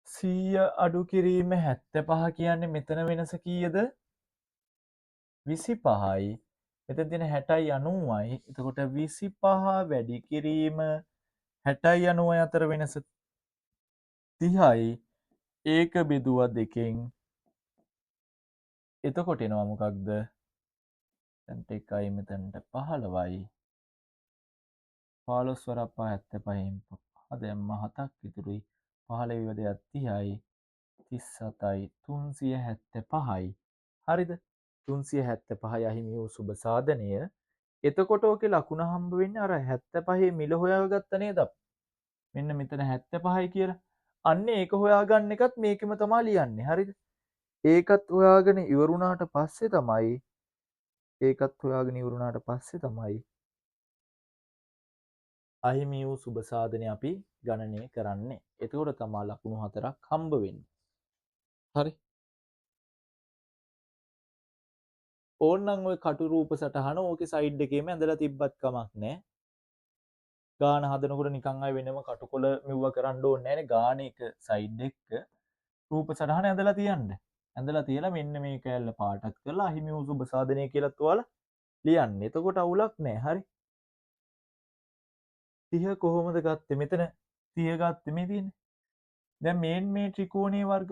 100 අඩු කිරීම 75 කියන්නේ මෙතන වෙනස කීයද 25යි මෙතන තියෙන 60යි 90යි එතකොට 25 වැඩි කිරීම 60යි 90යි අතර වෙනස 30යි ඒක බෙදුවා දෙකෙන් එතකොට එනවා මොකක්ද දැන්ට එකයි මෙතනට 15යි 15 වරක් 75න් දැම්ම 7ක් ඉතුරුයි 15 විවදයක් 30යි 37යි 375යි හරිද 375 අහිමි වූ සුබ සාධනය එතකොට ඕකේ ලකුණ හම්බ වෙන්නේ අර 75 මිල හොයාගත්ත නේද මෙන්න මෙතන 75යි කියලා අන්න ඒක හොයාගන්න එකත් මේකෙම තමයි ලියන්නේ හරිද ඒකත් හොයාගෙන ඉවරුණාට පස්සේ තමයි ඒකත් හොයාගෙන ඉවරුණාට පස්සේ තමයි අහිමි වූ සුබ සාධනය අපි ගණනය කරන්නේ එතකොට තමා ලකුණු 4ක් හම්බ වෙන්නේ හරි ඕන්නම් ඔය කටු රූප සටහන ඕකේ සයිඩ් එකේම ඇඳලා තිබ්බත් කමක් නැහැ. ගාන හදනකොට නිකන් අය වෙනම කටුකොළ මෙව්ව කරන්න ඕනේ නැහැනේ. ගාන එක සයිඩ් එක රූප සටහන ඇඳලා තියන්න. ඇඳලා තියලා මෙන්න මේ කෑල්ල පාටක් කරලා අහිමි වූ සුබ සාධනය කියලාත් ඔයාලා ලියන්න. එතකොට අවුලක් නැහැ. හරි. 30 කොහොමද ගත්තේ? මෙතන 30 ගත්තේ මේ තියෙන්නේ. දැන් මේ ත්‍රිකෝණයේ වර්ග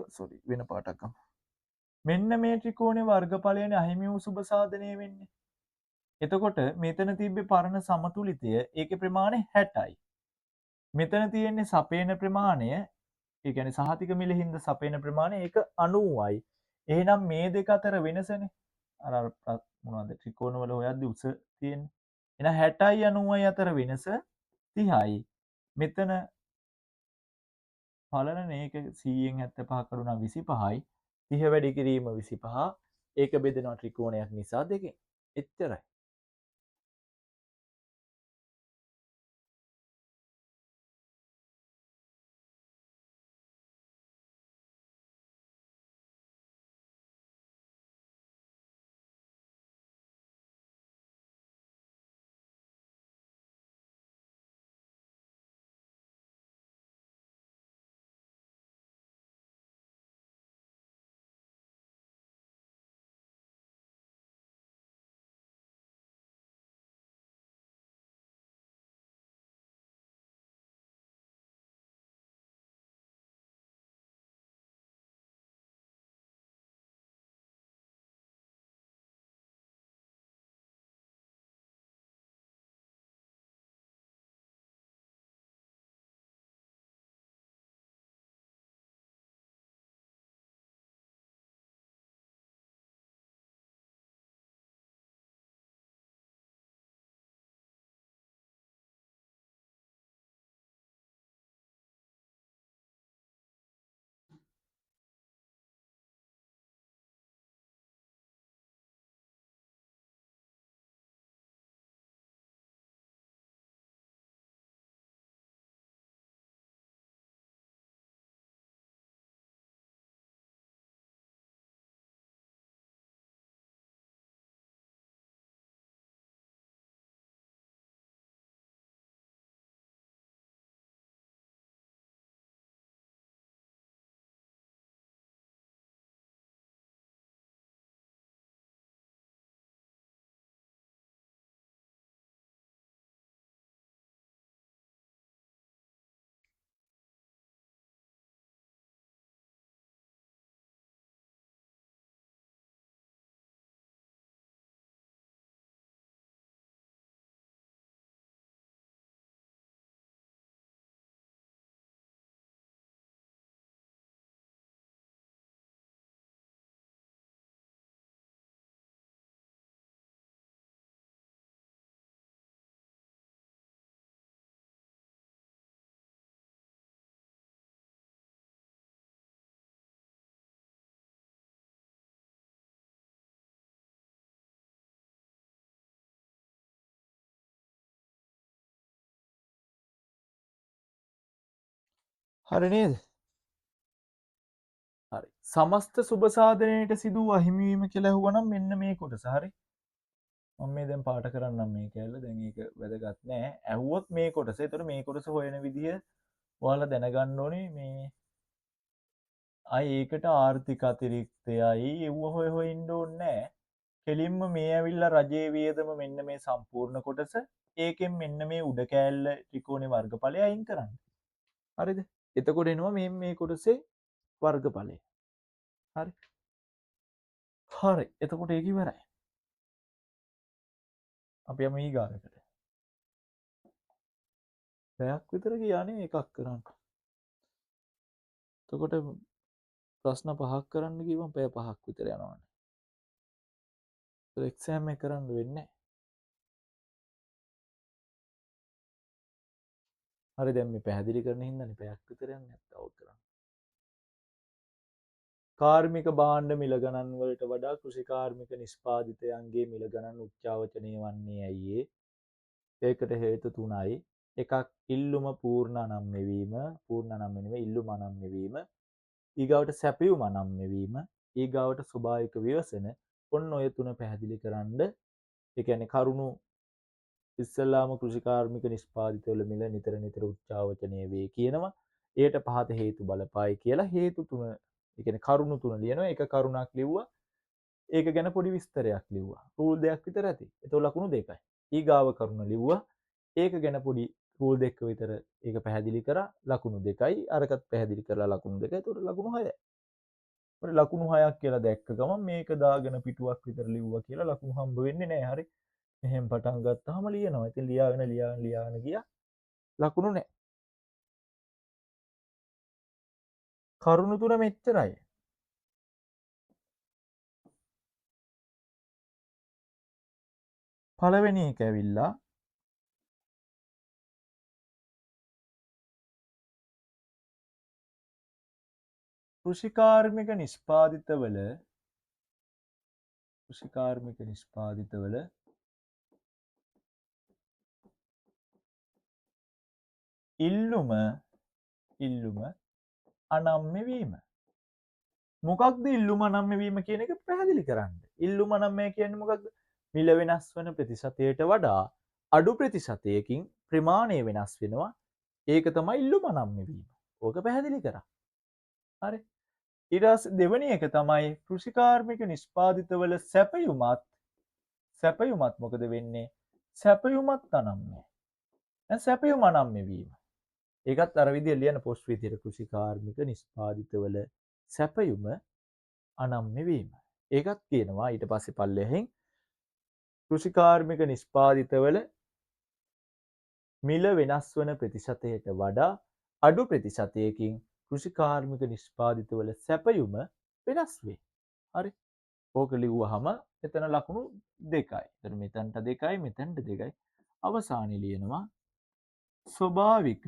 වෙන පාටක් ගමු. මෙන්න මේ ත්‍රිකෝණයේ වර්ගඵලයනේ අහිමි වූ සුබ සාධනය වෙන්නේ. එතකොට මෙතන තිබ්බේ පරණ සමතුලිතය ඒකේ ප්‍රමාණය 60යි. මෙතන තියෙන්නේ සපේන ප්‍රමාණය ඒ කියන්නේ සහතික මිල හින්දා සපේන ප්‍රමාණය ඒක 90යි. එහෙනම් මේ දෙක අතර වෙනසනේ. අර මොනවද ත්‍රිකෝණ වල හොයද්දි උස තියෙන්නේ. එහෙනම් 60යි 90යි අතර වෙනස 30යි. මෙතන බලනනේ ඒක 100න් 75 කඩුනා 25යි. 30 වැඩි කිරීම 25. ඒක බෙදෙනවා ත්‍රිකෝණයක් නිසා දෙකෙන්. එච්චරයි. හරි නේද? හරි. සමස්ත සුබ සාධනයට සිදු වූ අහිමිවීම කියලා ඇහුවනම් මෙන්න මේ කොටස. හරි. මම මේ දැන් පාට කරන්නම් මේ කැලේ. දැන් ඒක වැදගත් නෑ. ඇහුවොත් මේ කොටස. ඒතර මේ කොටස හොයන විදිය ඔයාලා දැනගන්න ඕනේ මේ ඒකට ආර්ථික අතිරික්තයයි එව්ව හොය හොය ඉන්න ඕනේ නෑ. කෙලින්ම මේ ඇවිල්ලා රජයේ වියදම මෙන්න මේ සම්පූර්ණ කොටස. ඒකෙන් මෙන්න මේ උඩ කෑල්ල ත්‍රිකෝණේ වර්ගඵලය අයින් කරන්න. හරිද? එතකොට එනවා මේ කොටසේ වර්ගඵලය. හරි. හරි. එතකොට ඒක ඉවරයි. අපි යමු ඊගාවට. පැයක් විතර ගියානේ එකක් කරන්න. එතකොට ප්‍රශ්න 5ක් කරන්න කිව්වම පැය 5ක් විතර යනවානේ. ඒක එක්සෑම් එක කරන්න වෙන්නේ නැහැ. හරි දැන් මේ පැහැදිලි කරන හින්දානේ පැයක් විතර යන්නේ නැත්තම් ඕක කරන්න. කාර්මික භාණ්ඩ මිල ගණන් වලට වඩා කෘෂිකාර්මික නිෂ්පාදිතයන්ගේ මිල ගණන් උච්චාවචනය වන්නේ ඇයි ඒ? ඒකට හේතු තුනයි. එකක් ඉල්ලුම පූර්ණ අනම්‍ය වීම, පූර්ණ අනම්‍ය නෙවෙයි ඉල්ලුම අනම්‍ය වීම. ඊගාවට සැපයුම අනම්‍ය වීම, ඊගාවට ස්වභාවික විවසන. ඔන්න ඔය තුන පැහැදිලි කරන්න. ඒ කියන්නේ කරුණු ඉස්සල්ලාම කෘෂිකාර්මික නිෂ්පාදිතවල මිල නිතර නිතර උච්චාවචනය වේ කියනවා. ඒට පහත හේතු බලපායි කියලා හේතු තුන, ඒ කියන්නේ කරුණු තුන ලියනවා. එක කරුණක් ලිව්වා. ඒක ගැන පොඩි විස්තරයක් ලිව්වා. රූල් දෙකක් විතර ඇති. ඒතකොට ලකුණු දෙකයි. ඊගාව කරුණ ලිව්වා. ඒක ගැන පොඩි රූල් දෙකක විතර ඒක පැහැදිලි කරා. ලකුණු දෙකයි. අරකට පැහැදිලි කරලා ලකුණු දෙකයි. ඒතකොට ලකුණු 6යි. ඒතකොට ලකුණු 6ක් කියලා දැක්ක ගමන් මේක දාගෙන පිටුවක් විතර ලිව්වා කියලා ලකුණු හම්බ වෙන්නේ නැහැ. හරි. මෙහෙම පටන් ගත්තාම ලියනවා. ඉතින් ලියාගෙන ගියා. ලකුණු නැහැ. කරුණු තුන මෙච්චරයි. පළවෙනි එක ඇවිල්ලා කෘෂිකාර්මික නිෂ්පාදිතවල ඉල්ලුම අනම්‍ය වීම. මොකක්ද ඉල්ලුම අනම්‍ය වීම කියන එක පැහැදිලි කරන්න. ඉල්ලුම අනම්‍ය කියන්නේ මොකක්ද? මිල වෙනස් වන ප්‍රතිශතයට වඩා අඩු ප්‍රතිශතයකින් ප්‍රමාණය වෙනස් වෙනවා. ඒක තමයි ඉල්ලුම අනම්‍ය වීම. ඕක පැහැදිලි කරා. හරි. ඊට පස්සේ දෙවෙනි එක තමයි කෘෂිකාර්මික නිෂ්පාදිතවල සැපයුමත් මොකද වෙන්නේ? සැපයුමත් අනම්‍යයි. දැන් සැපයුම අනම්‍ය වීම. ඒකත් අර විදිහට ලියන පොස්ට් විදිහට කෘෂිකාර්මික නිෂ්පාදිතවල සැපයුම අනම්‍ය වීම. ඒකත් කියනවා ඊට පස්සේ පල්ලෙහෙන් කෘෂිකාර්මික නිෂ්පාදිතවල මිල වෙනස් වන ප්‍රතිශතයට වඩා අඩු ප්‍රතිශතයකින් කෘෂිකාර්මික නිෂ්පාදිතවල සැපයුම වෙනස් වේ. හරි. ඕක ලිව්වහම එතන ලකුණු දෙකයි. එතන මෙතනට දෙකයි මෙතනට දෙකයි. අවසානයේ ලියනවා ස්වභාවික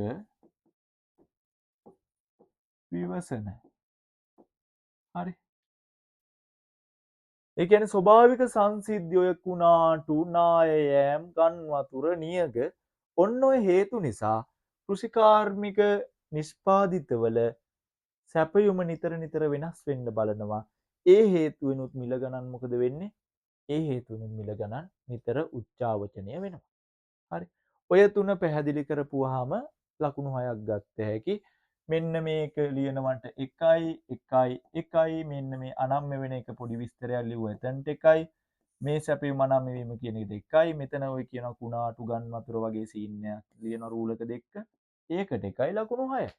විවසන. හරි. ඒ කියන්නේ ස්වභාවික සංසිද්ධි ඔය කුණාටු නායයෑම් ගන් වතුර නියග ඔන්න ඔය හේතු නිසා කෘෂිකාර්මික නිෂ්පාදිතවල සැපයුම නිතර නිතර වෙනස් වෙන්න බලනවා. ඒ හේතුවෙනුත් මිල ගණන් මොකද වෙන්නේ? ඒ හේතුවෙනුත් මිල ගණන් නිතර උච්චාවචනය වෙනවා. හරි. ඔය තුන පැහැදිලි කරපුවාම ලකුණු 6ක් ගත්ත හැකි. මෙන්න මේක ලියනවට 1 මෙන්න මේ අනම්‍ය වෙන එක පොඩි විස්තරයක් ලිව්වා එතනට 1 මේ සැපයුම අනම්‍ය වීම කියන එක 1 මෙතන ඔය කියන කුණාටු ගන් වතුර වගේ සීන් එකක් ලියන රූල් එක දෙක ඒකට 1 ලකුණු 6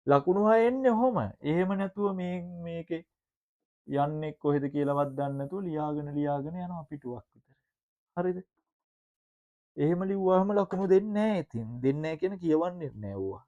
ලකුණු 6 එන්නේ ඔහොම එහෙම නැතුව මේකේ යන්නේ කොහෙද කියලාවත් දන්නේ නැතුව ලියාගෙන යනවා පිටුවක් විතර හරිද එහෙම ලිව්වහම ලකුණු දෙන්නේ නැහැ ඉතින් දෙන්නේ නැහැ කියන කියවන්නේ නැහැ ඕවා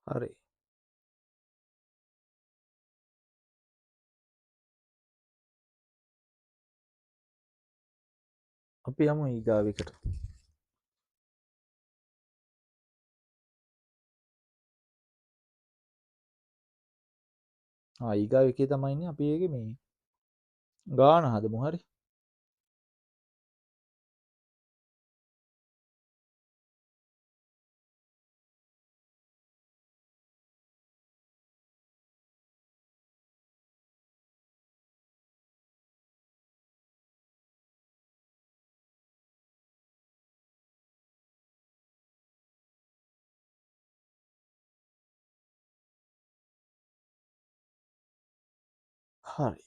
හරි. අපි යමු ඊගාවෙකට. ඊගාව එකේ තමයින්නේ අපි ඒකේ මේ ගාන හදමු. හරි. හරි.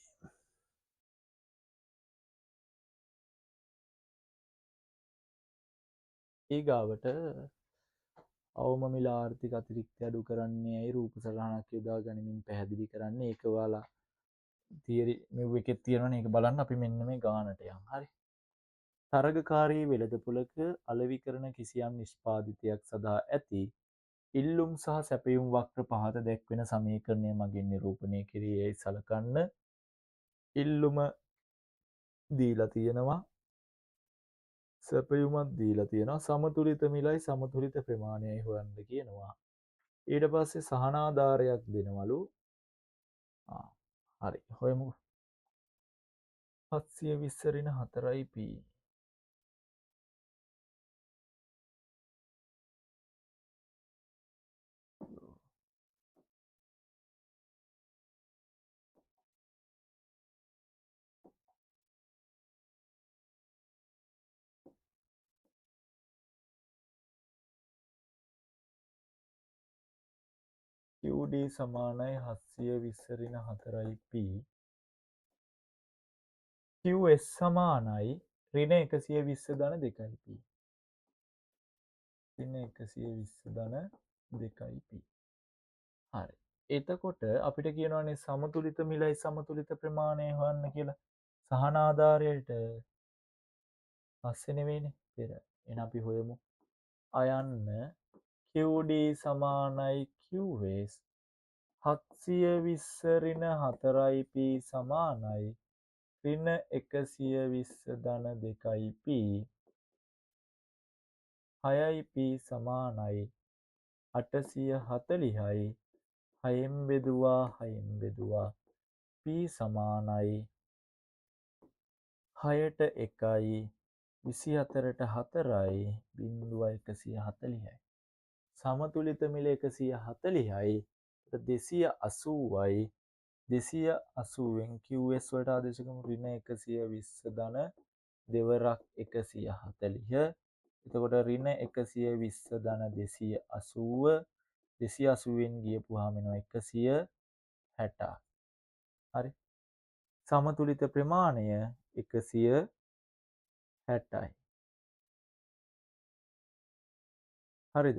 ඊගාවට අවම මිල ආර්ථික අතිරික්තය අඩු කරන්නේ ඇයි රූප සටහනක් යොදා ගනිමින් පැහැදිලි කරන්නේ. ඒක ඔයාලා තියරි මේ එකෙත් තියෙනවනේ. ඒක බලන්න අපි මෙන්න මේ ගානට යමු. හරි. තරගකාරී වෙළඳපොළක අලෙවි කරන කිසියම් නිෂ්පාදිතයක් සඳහා ඇති ඉල්ලුම් සහ සැපයුම් වක්‍ර පහත දැක්වෙන සමීකරණය මගින් නිරූපණය කිරී යැයි සලකන්න. ඉල්ලුම දීලා තියෙනවා, සැපයුමක් දීලා තියෙනවා, සමතුලිත මිලයි සමතුලිත ප්‍රමාණයයි හොයන්න කියනවා. ඊට පස්සේ සහනාධාරයක් දෙනවලු. හරි හොයමු. 720 ඍණ 4යි p. QD සමානයි 720 ඍණ 4යි p. QS සමානයි ඍණ 120 ධන 2යි p. ඍණ 120 ධන 2යි p. හරි. එතකොට අපිට කියනවානේ සමතුලිත මිලයි සමතුලිත ප්‍රමාණය හොයන්න කියලා. සහනාධාරයට පස්සේ නෙවෙයිනේ පෙර. එහෙනම් අපි හොයමු. අයන්න QD සමානයි QS 720 ඍණ 4යි p සමානයි ඍණ 120 ධන 2යි p. 6යි p සමානයි 840යි 6න් බෙදුවා p සමානයි 6ට 1යි 24ට 4යි 0.140යි. සමතුලිත මිල 140යි 280යි 280න් QS වලට ආදේශ කරමු ඍණ 120 ධන දෙවරක් 140. එතකොට ඍණ 120 ධන 280 280න් ගියපුවාම එනවා 160. හරි. සමතුලිත ප්‍රමාණය 160යි. හරිද?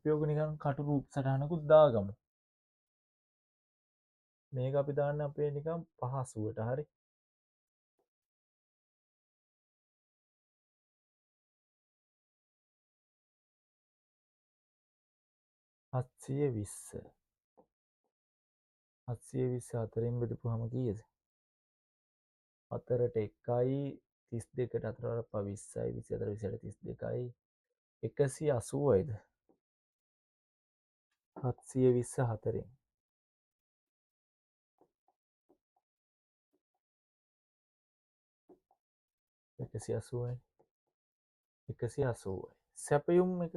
අපි ඔක නිකන් කටු රූප සටහනකුත් දාගමු. මේක අපි දාන්න අපේ නිකන් පහසුවට. හරි. 720 4න් බෙදපුවාම කීයද? 4ට 1යි 32ට 4 වරක් 20යි 24 32යි 180යිද? 720 4න් 180යි. සැපයුම් එක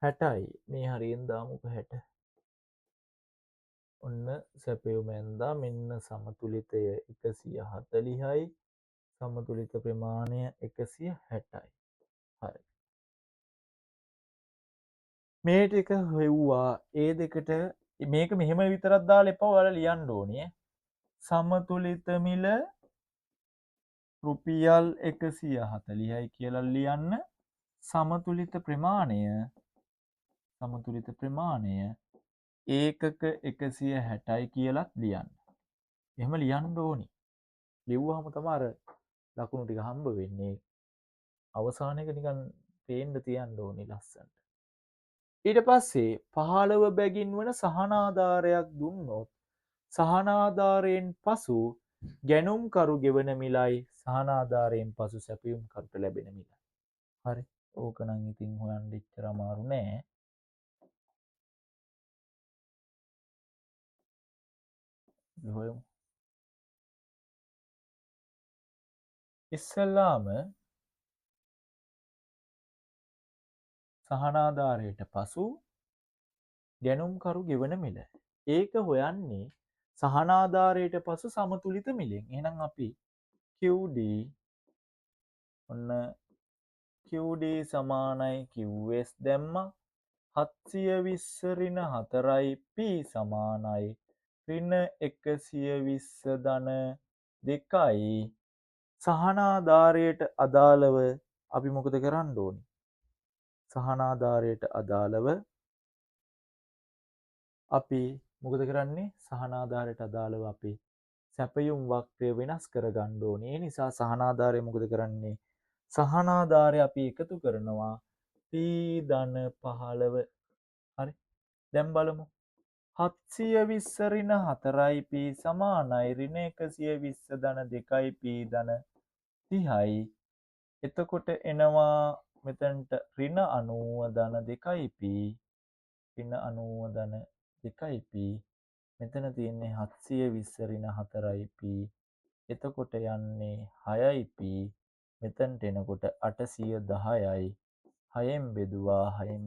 60යි. මේ හරියෙන් දාමුක 60. ඔන්න සැපයුම ඇන්දා. මෙන්න සමතුලිතය 140යි සමතුලිත ප්‍රමාණය 160යි. හරි. මේ ටික හෙව්වා. ඒ දෙකට මේක මෙහෙම විතරක් දාලා එපා. ඔයාලා ලියන්න ඕනේ. සමතුලිත මිල රුපියල් 140යි කියලා ලියන්න. සමතුලිත ප්‍රමාණය ඒකක 160යි කියලත් ලියන්න. එහෙම ලියන්න ඕනි. ලිව්වහම තමයි අර ලකුණු ටික හම්බ වෙන්නේ අවසානයක නිකන් පේන්න තියන්න ඕනි ලස්සනට. ඊට පස්සේ 15 බැගින් වන සහනාධාරයක් දුන්නොත් සහනාධාරයෙන් පසු ගැනුම්කරු ගෙවන මිලයි සහනාධාරයෙන් පසු සැපයුම්කරුට ලැබෙන මිලයි. හරි. ඕක නම් ඉතින් හොයන්න එච්චර අමාරු නෑ. හොයමු. ඉස්සෙල්ලාම සහනාධාරයට පසු ගැනුම්කරු ගෙවන මිල. ඒක හොයන්නේ සහනාධාරයට පසු සමතුලිත මිලෙන්. එහෙනම් අපි QD ඔන්න QD සමානයි QS දැම්මා. 720 ඍණ 4යි P සමානයි ඍණ 120 ධන 2යි. සහනාධාරයට අදාළව අපි මොකද කරන්න ඕනි? සහනාධාරයට අදාළව අපි මොකද කරන්නේ? සහනාධාරයට අදාළව අපි සැපයුම් වක්‍රය වෙනස් කරගන්න ඕනේ. ඒ නිසා සහනාධාරය මොකද කරන්නේ? සහනාධාරය අපි එකතු කරනවා P ධන 15. හරි. දැන් බලමු. 720 ඍණ 4යි P සමානයි ඍණ 120 ධන 2යි P ධන 30යි. එතකොට එනවා මෙතනට ඍණ 90 ධන 2යි P ඍණ 90 ධන 2යි P. මෙතන තියෙන්නේ 720 ඍණ 4යි P. එතකොට යන්නේ 6යි P. මෙතනට එනකොට 810යි. 6ෙන්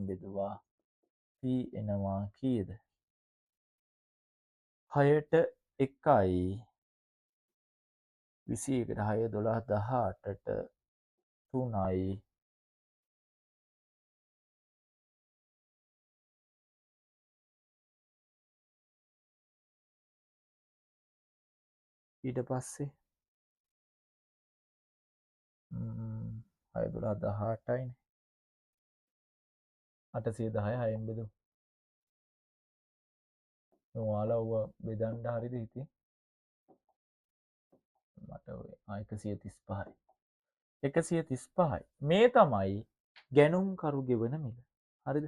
බෙදුවා P එනවා කීයද? 6ට 1යි 21ට 6 12 18ට 3යි ඊට පස්සේ 6 12 18යිනේ 810 6ෙන් බෙදමු. ඔයාලා ඔව බෙදන්න හරිද ඉතින්? මට ඔය 135යි. 135යි. මේ තමයි ගැනුම්කරු ගෙවන මිල. හරිද?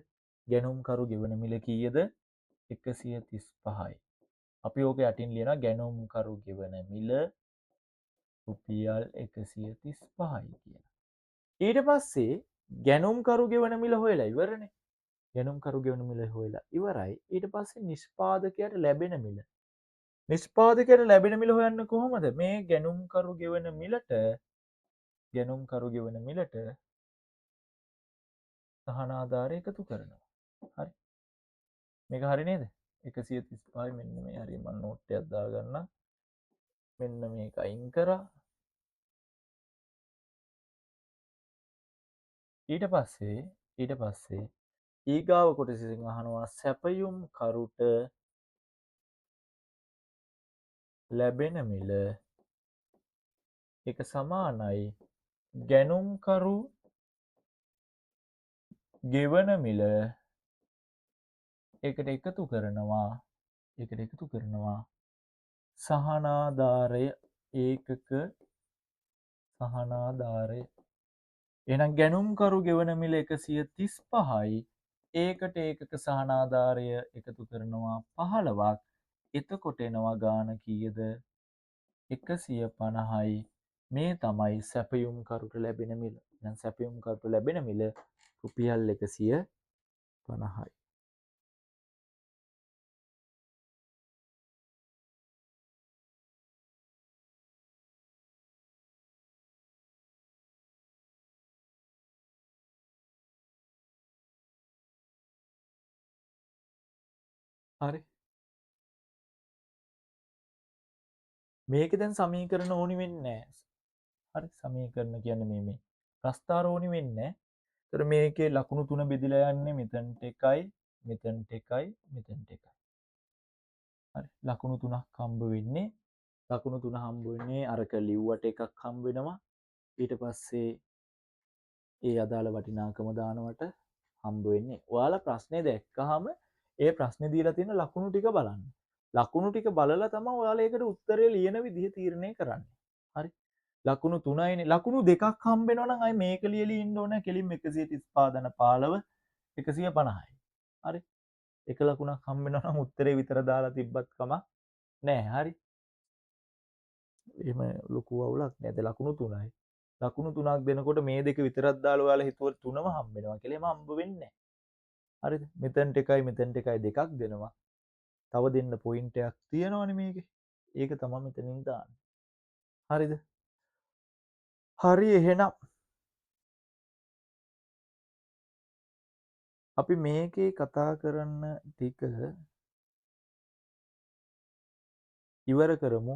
ගැනුම්කරු ගෙවන මිල කීයද? 135යි. අපි ඕක යටින් ලියනවා ගැනුම්කරු ගෙවන මිල රුපියල් 135යි කියලා. ඊට පස්සේ ගැනුම්කරු ගෙවන මිල හොයලා ඉවරනේ. ගැනුම්කරු ගෙවන මිල හොයලා ඉවරයි. ඊට පස්සේ නිෂ්පාදකයාට ලැබෙන මිල. නිෂ්පාදකයට ලැබෙන මිල හොයන්න කොහොමද? මේ ගැනුම්කරු ගෙවන මිලට සහනාධාරය එකතු කරනවා. හරි. මේක හරි නේද? 135 මෙන්න මේ හරි මම නෝට් එකක් දාගන්න. මෙන්න මේක අයින් කරා. ඊට පස්සේ ඊගාව කොටසින් අහනවා සැපයුම් කරුට ලැබෙන මිල එක සමානයි ගැනුම්කරු ගෙවන මිල එකට එකතු කරනවා සහනාධාරය ඒකක සහනාධාරය. එහෙනම් ගැනුම්කරු ගෙවන මිල 135යි. ඒකට ඒකක සහනාධාරය එකතු කරනවා 15ක්. එතකොට එනවා ගාන කීයද? 150යි. මේ තමයි සැපයුම්කරුට ලැබෙන මිල. එහෙනම් සැපයුම්කරුට ලැබෙන මිල රුපියල් 150යි. හරි. මේක දැන් සමීකරණ ඕනි වෙන්නේ නැහැ. හරි. සමීකරණ කියන්නේ මේ ප්‍රස්ථාර ඕනි වෙන්නේ නැහැ. ඒතර මේකේ ලකුණු 3 බෙදිලා යන්නේ මෙතනට 1යි, මෙතනට 1යි, මෙතනට 1යි. හරි. ලකුණු 3ක් හම්බ වෙන්නේ. ලකුණු 3 හම්බ වෙන්නේ අරක ලිව්වට එකක් හම්බ වෙනවා. ඊට පස්සේ ඒ අදාළ වටිනාකම දානවට හම්බ වෙන්නේ. ඔයාලා ප්‍රශ්නේ දැක්කහම ඒ ප්‍රශ්නේ දීලා තියෙන ලකුණු ටික බලන්න. ලකුණු ටික බලලා තමයි ඔයාලා ඒකට උත්තරය ලියන විදිහ තීරණය කරන්නේ. හරි. ලකුණු 3යිනේ. ලකුණු දෙකක් හම්බ වෙනවා නම් අය මේක ලියලා ඉන්න ඕන කෙලින්ම 135 ධන 15 150යි. හරි. එක ලකුණක් හම්බ වෙනවා නම් උත්තරේ විතර දාලා තිබ්බත් කමක් නෑ. හරි. එහෙම ලොකු අවුලක් නෑ. දැන් ලකුණු 3යි. ලකුණු 3ක් දෙනකොට මේ දෙක විතරක් දාලා ඔයාලා හිතුවොත් 3ම හම්බ වෙනවා කියලා එම හම්බ වෙන්නේ නෑ. හරිද? මෙතනට එකයි මෙතනට එකයි දෙකක් දෙනවා. තව දෙන්න පොයින්ට් එකක් තියෙනවනේ මේකේ. ඒක තමයි මෙතනින් දාන්නේ. හරිද? හරි එහෙනම් අපි මේකේ කතා කරන්න ටික ඉවර කරමු.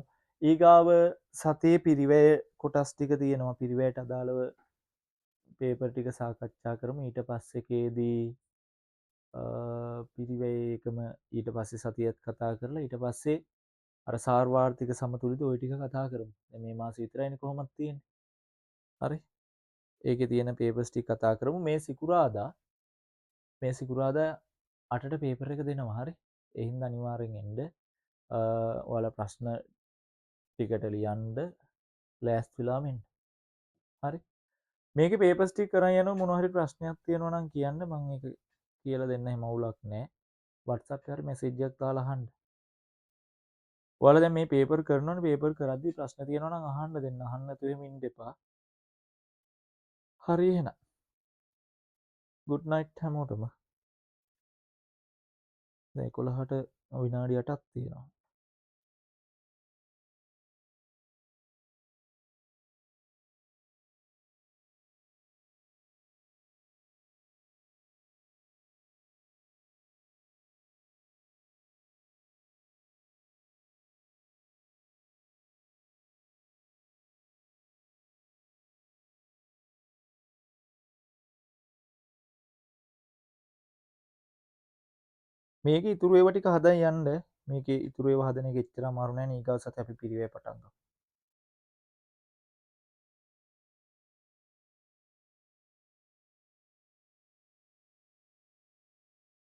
ඊගාව සතියේ පිරිවැය කොටස් ටික තියෙනවා. පිරිවැයට අදාළව පේපර් ටික සාකච්ඡා කරමු. ඊට පස්සේකේදී පිරිවැය එකම ඊට පස්සේ සතියත් කතා කරලා ඊට පස්සේ අර සාර්වාර්ථික සමතුලිත ওই ටික කතා කරමු. දැන් මේ මාසෙ විතරයිනේ කොහොමද තියෙන්නේ. හරි. ඒකේ තියෙන පේපර්ස් ටික කතා කරමු. මේ සිකුරාදා 8ට පේපර් එක දෙනවා. හරි. ඒ හින්දා අනිවාර්යෙන් එන්න. ඔයාලා ප්‍රශ්න ටිකට ලියන්න ලෑස්ති වෙලාම එන්න. හරි. මේකේ පේපර්ස් ටික කරන් යනවා. මොනවා හරි ප්‍රශ්නයක් තියෙනවා නම් කියන්න. මම ඒක කියලා දෙන්න හැම අවුලක් නැහැ. WhatsApp එකේ හරි මැසේජ් එකක් දාලා අහන්න. ඔයාලා දැන් මේ පේපර් කරනවනේ. පේපර් කරද්දි ප්‍රශ්න තියෙනවා නම් අහන්න දෙන්න. අහන්න නැතුව එහෙම ඉන්න එපා. හරි එහෙනම්. good night හැමෝටම. දැන් 11ට විනාඩි 8ක් තියෙනවා. මේකේ ඉතුරු ඒවා ටික හදන් යන්න. මේකේ ඉතුරු ඒවා හදන එක එච්චර අමාරු නෑ නේ. ඊගාව සතියේ අපි පිරිවෙයි පටන් ගමු.